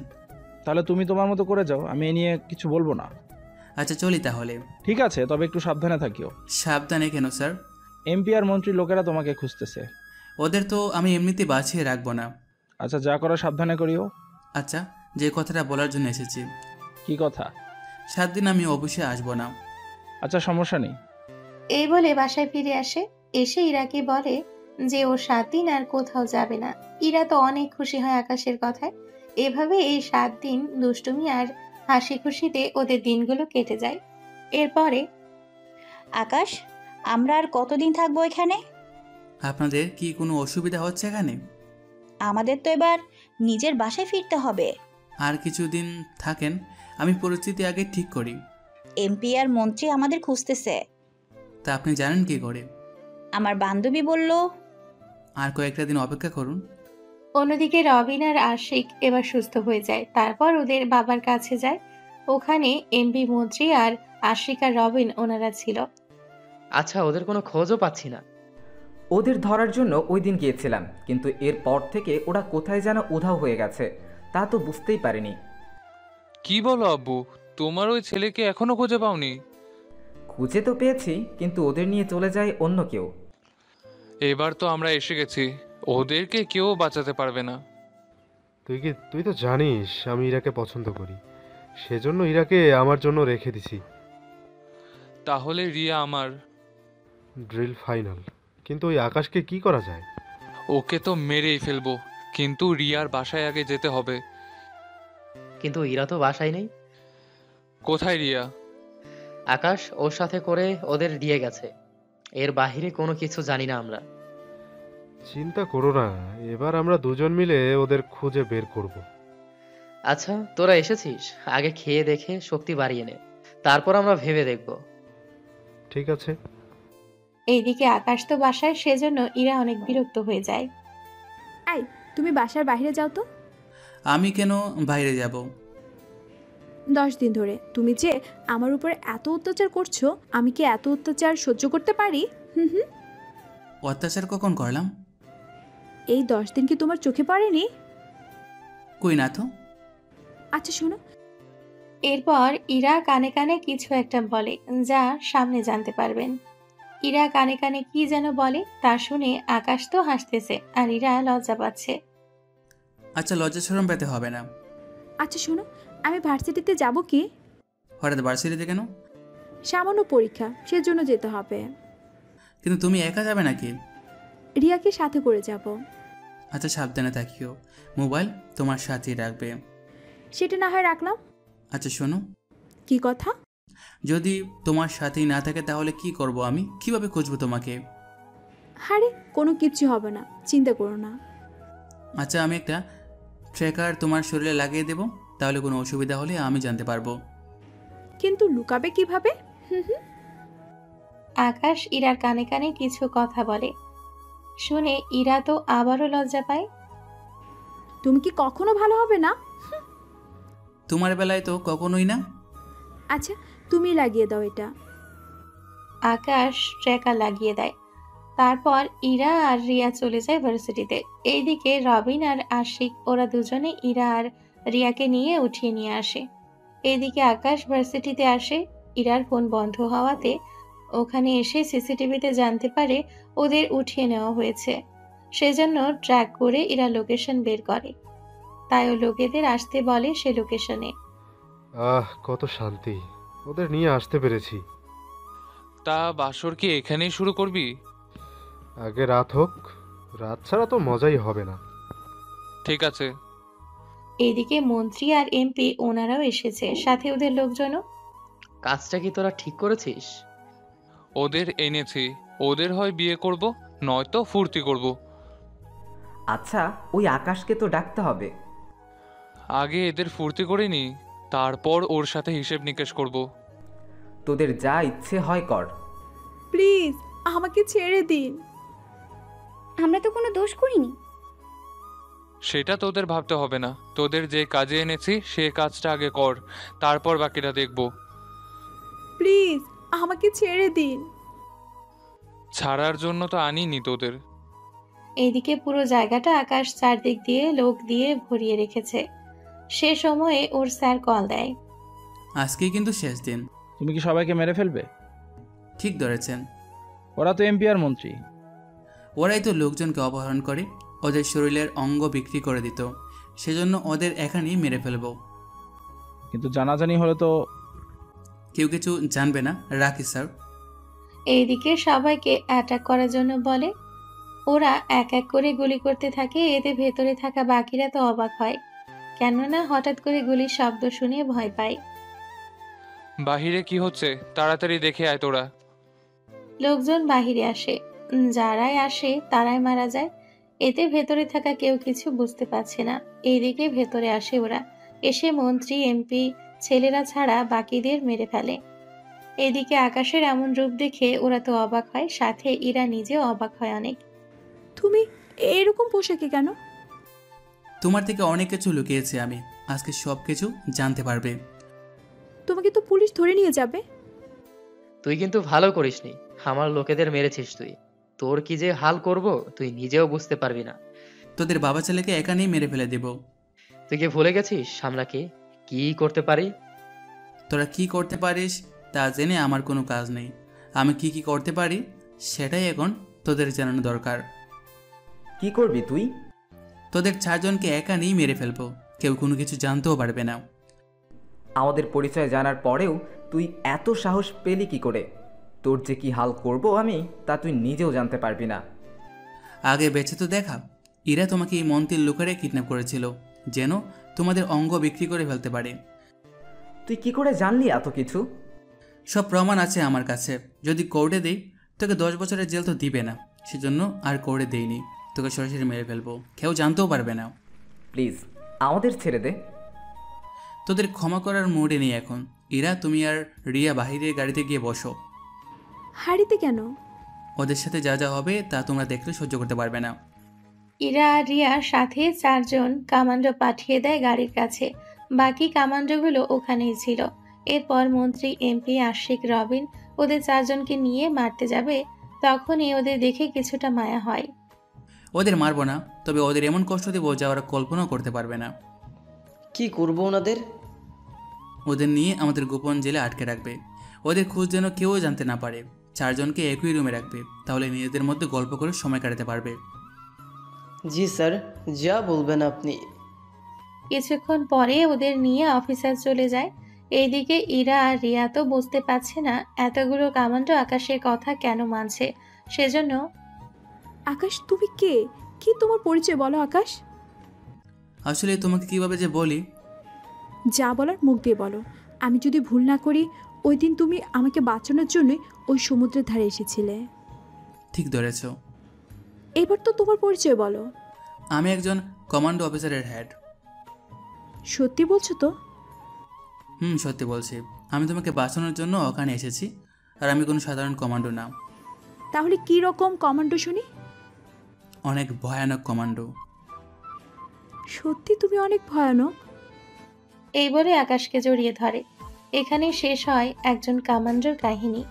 তাহলে তুমি তোমার মতো করে যাও, আমি এ নিয়ে কিছু বলবো না। আচ্ছা, চলি তাহলে। ঠিক আছে, তবে একটু সাবধানে থাকিও। সাবধানে কেন স্যার? এমপি আর মন্ত্রী লোকেরা তোমাকে খুঁজতেছে। ওদের তো আমি এমনিতে বাঁচিয়ে রাখবো না। আচ্ছা, যা করো সাবধানে করিও। আচ্ছা, যে কথাটা বলার জন্য এসেছি। কি কথা? 7 দিন আমি অবশ্যই আসবো না। আচ্ছা, সমস্যা নেই। এই বলে বাসায় ফিরে আসে। এসে ইরাকে বলে যে ও 7 দিন আর কোথাও যাবে না। ইরা তো অনেক খুশি হয় আকাশের কথায়। এভাবে এই 7 দিন দুষ্টুমি আর হাসি খুশিতে ওদের দিনগুলো কেটে যায়। এরপরে, আকাশ, আমরা আর কতদিন থাকবো এখানে? আপনাদের কি কোনো অসুবিধা হচ্ছে এখানে? আমাদের তো এবার নিজের বাসায় ফিরতে হবে। আর কিছুদিন থাকেন, আমি পরিস্থিতি আগে ঠিক করি। এমপি আর মন্ত্রী আমাদের খুঁজতেছে। তা আপনি জানেন কি করে? আমার বান্ধবী বলল। আর কয়েকটা দিন অপেক্ষা করুন। অন্যদিকে রবিন আর আশিক এবার সুস্থ হয়ে যায়। তারপর ওদের বাবার কাছে যায়। ওখানে এমপি, মন্ত্রী আর আশিক আর রবিন ওনারা ছিল। আচ্ছা, ওদের কোনো খোঁজও পাচ্ছি না। ওদের ধরার জন্য ওই দিন গিয়েছিলাম, কিন্তু এরপর থেকে ওরা কোথায় যেন উধাও হয়ে গেছে, তা তো বুঝতেই পারিনি। কি বলো আব্বু, তোমার ওই ছেলেকে এখনো খুঁজে পাওনি? খুঁজে তো পেয়েছি, কিন্তু ওদের নিয়ে চলে যায় অন্য কেউ। এবার তো আমরা এসে গেছি, ওদেরকে কেউ বাঁচাতে পারবে না। তুই তো জানিস আমি ইরাকে পছন্দ করি, সেজন্য ইরাকে আমার জন্য রেখে দিছি। তাহলে রিয়া আমার। ড্রিল ফাইনাল, কিন্তু ওই আকাশকে কি করা যায়? ওকে তো মেরেই ফেলবো, কিন্তু রিয়ার বাসায় আগে যেতে হবে। কিন্তু ইরা তো বাসায় নেই। কোথায় রিয়া? আকাশ ওর সাথে করে ওদের দিয়ে গেছে, এর বাহিরে কোনো কিছু জানি না আমরা। চিন্তা করো না, এবার আমরা দুজন মিলে ওদের খুঁজে বের করব। আচ্ছা, তোরা এসেছিস, আগে খেয়ে দেখে শক্তি বাড়িয়ে নে, তারপর আমরা ভেবে দেখব। ঠিক আছে। এইদিকে আকাশ তো বাসায়, সেজন্য ইরা অনেক বিরক্ত হয়ে যায়। এই, তুমি বাসার বাইরে যাও তো। আমি কেন বাইরে যাব? 10 দিন ধরে তুমি যে আমার উপরে এত অত্যাচার করছো, আমি কি এত অত্যাচার সহ্য করতে পারি? হুম। অত্যাচার কখন করলাম? এই 10 দিন কি তোমার চোখে পড়েনি? কই না তো। আচ্ছা শোনো। এরপর ইরা কানে কানে কিছু একটা বলে, যা সামনে জানতে পারবেন। ইরা কানে কানে কি যেন বলে, তা শুনে আকাশ তো হাসতেছে আর ইরা লজ্জা পাচ্ছে। আচ্ছা, লজ্জা শরম পেতে হবে না। আচ্ছা শোনো, আমি ভার্সিটিতে যাব কি? হঠাৎ ভার্সিটিতে কেন? সামান্য পরীক্ষা, সেজন্য যেতে হবে। কিন্তু তুমি একা যাবে নাকি? রিয়াকে সাথে করে যাব। আচ্ছা, সাবধানে থাকিও, মোবাইল তোমার সাথেই রাখবে। সেটা না হয় রাখলাম। আচ্ছা শোনো। কি কথা? যদি তোমার সাথেই না থাকে তাহলে কি করব আমি? কিভাবে খুঁজবো তোমাকে? আরে কোনো কিচ্ছু হবে না, চিন্তা করো না। আচ্ছা, আমি একটা ট্র্যাকার তোমার শরীরে লাগিয়ে দেব, তাহলে কোনো অসুবিধা হলে আমি জানতে পারবো। কিন্তু লুকাবে কিভাবে? আকাশ ইরার কানে কানে কিছু কথা বলে, শুনে ইরা তো আবারও লজ্জা পায়। তুমি কি কখনো ভালো হবে না? তোমার বেলায় তো কখনোই না। আচ্ছা, তুমি লাগিয়ে দাও এটা। আকাশ ট্র্যাকার লাগিয়ে দেয়। তারপর ইরা আর রিয়া চলে যায় ভার্সিটিতে। এইদিকে রবিন আর আশিক ওরা দুজনে ইরা আর রিয়াকে নিয়ে উঠিয়ে নিয়ে আসে। এইদিকে আকাশ ভার্সিটিতে আসে। ইরার ফোন বন্ধ হওয়াতে ওখানে এসে সিসিটিভিতে জানতে পারে ওদের উঠিয়ে নেওয়া হয়েছে। সেজন্য ট্র্যাক করে ইরা লোকেশন বের করে। তাই ও লোকেদের আসতে বলে সে লোকেশনে। কত শান্তি, ওদের নিয়ে আসতে পেরেছি। তা বাসর কি এখানেই শুরু করবি? আগে রাত হোক, রাত ছাড়া তো মজাই হবে না। ঠিক আছে। এইদিকে মন্ত্রী আর এমপি ওনারাও এসেছে, সাথে ওদের লোকজনও। কাজটা কি তোরা ঠিক করেছিস? ওদের এনেছি, ওদের হয় বিয়ে করব, নয়তো ফুর্তি করব। আচ্ছা, ওই আকাশকে তো ডাকতে হবে। আগে এদের ফুর্তি করে নি, তারপর ওর সাথে হিসেব নিকেশ করব। তোদের যা ইচ্ছে হয় কর। প্লিজ আমাকে ছেড়ে দিন। আমরা তো কোনো দোষ করিনি। সেটা তোদের ভাবতে হবে না, তোদের যে কাজে এনেছি সে কাজটা আগে কর, তারপর বাকিটা দেখব। প্লিজ আমাকে ছেড়ে দিন। ছাড়ার জন্য তো আনিনি তোদের। এইদিকে পুরো জায়গাটা আকাশ চারদিক দিয়ে লোক দিয়ে ভরিয়ে রেখেছে। সে সময়ে ওর স্যার কল দেয়। আজকে কিন্তু শেষ দিন। তুমি কি সবাইকে মেরে ফেলবে? ঠিক ধরেছেন। ওরা তো এমপি আর মন্ত্রী। ওরাই তো লোকজনকে অপহরণ করে ওদের শরীরের অঙ্গ বিক্রি করে দিত, সেজন্য ওদের এখানেই মেরে ফেলবো। কিন্তু জানাজানি হলে তো কেউ কিছু জানবে না। রাখি স্যার। এইদিকে সবাইকে অ্যাটাক করার জন্য বলে। ওরা এক এক করে গুলি করতে থাকে। এতে ভেতরে থাকা বাকিরা তো অবাক হয়, কেননা হঠাৎ করে গুলির শব্দ শুনে ভয় পায়। বাহিরে কি হচ্ছে তাড়াতাড়ি দেখে আয় তোরা। লোকজন বাহিরে আসে, যারাই আসে তারাই মারা যায়। এতে ভেতরে থাকা কেউ কিছু বুঝতে পারছে না। এইদিকে ভেতরে আসে ওরা, এসে মন্ত্রী, এমপি ছেলেরা ছাড়া বাকিদের মেরে ফেলে। এদিকে আকাশের এমন রূপ দেখে ওরা তো অবাক হয়, সাথে ইরা নিজেও অবাক হয় অনেক। তুমি এরকম পোশাকে কেন? তোমার থেকে অনেক কিছু লুকিয়েছি আমি, আজকে সব কিছু জানতে পারবে। তোমাকে তো পুলিশ ধরে নিয়ে যাবে। তুই কিন্তু ভালো করিসনি, আমার লোকেদের মেরেছিস তুই। তোর কি যে হাল করব তুই নিজেও বুঝতে পারবি না। তোদের বাবা ছেলেকে একা নিয়ে মেরে ফেলে দেব। তুই কি ভুলে গেছিস আমরা কি করতে পারি? তোরা কি করতে পারিস তা জেনে আমার কোনো কাজ নেই। আমি কি কি করতে পারি সেটাই এখন তোদের জানানো দরকার। কি করবি তুই? তোদের 4 জনকে একা নিয়ে মেরে ফেলবো, কেউ কোনো কিছু জানতেও পারবে না। আমাদের পরিচয় জানার পরেও তুই এত সাহস পেলি কি করে? তোর যে কি হাল করব আমি তা তুই নিজেও জানতে পারবি না। আগে বেঁচে তো দেখা। এরা তোমাকে এই মন্ত্রীর লোকেরা কিডন্যাপ করেছিল যেন তোমাদের অঙ্গ বিক্রি করে ফেলতে পারে। তুই কি করে জানলি এত কিছু? সব প্রমাণ আছে আমার কাছে। যদি কোর্টে দিই তোকে 10 বছরের জেল তো দিবে না, সেজন্য আর কোর্টে দেইনি। তোকে সরাসরি মেরে ফেলবো, কেউ জানতেও পারবে না। প্লিজ আমাদের ছেড়ে দে। তোদের ক্ষমা করার মুডে নেই এখন। এরা তুমি আর রিয়া বাহিরের গাড়িতে গিয়ে বসো। হাড়িতে কেন? ওদের সাথে যা যা হবে তা তোমরা দেখলে সহ্য করতে পারবে না। ইরা আর রিয়ার সাথে 4 জন কামান্ডো পাঠিয়ে দেয় গাড়ির কাছে। বাকি কামান্ডোগুলো ওখানেই ছিল। এরপর মন্ত্রী, এমপি, আশিক, রবিন ওদের 4 জনকে নিয়ে মারতে যাবে, তখনই ওদের দেখে কিছুটা মায়া হয়। ওদের মারবো না, তবে ওদের এমন কষ্ট দেবো যা ওরা কল্পনাও করতে পারবে না। কি করবো ওনাদের? ওদের নিয়ে আমাদের গোপন জেলে আটকে রাখবে। ওদের খোঁজ যেন কেউ জানতে না পারে। 4 জনকে একই রুমে রাখবে, তাহলে নিজেদের মধ্যে গল্প করে সময় কাটাতে পারবে। জি স্যার, যা বলবেন আপনি। কিছুক্ষণ পরে ওদের নিয়ে অফিসার চলে যায়। এইদিকে ইরা আর রিয়া তো বুঝতে পারছে না এতগুলো কামান্ডো আকাশের কথা কেন মানছে। সেজন্য, আকাশ তুমি কে? কি তোমার পরিচয় বলো আকাশ। আসলে তোমাকে কিভাবে যে বলি। যা বলার মুখ দিয়ে বলো। আমি যদি ভুল না করি ওই দিন তুমি আমাকে বাঁচানোর জন্যই ওই সমুদ্রের ধারে এসেছিলে। ঠিক ধরেছ। এবার তো তোমার পরিচয় বলো। আমি একজন কমান্ডো অফিসারের হেড। সত্যি বলছো তো? সত্যি বলছি। আমি তোমাকে বাঁচানোর জন্য ওখানে এসেছি, আর আমি কোনো সাধারণ কমান্ডো না। তাহলে কি রকম কমান্ডো শুনি? অনেক ভয়ানক কমান্ডো। সত্যি তুমি অনেক ভয়ানক? এই বলে আকাশকে জড়িয়ে ধরে। এখানে শেষ হয় একজন কামান্ডোর কাহিনী।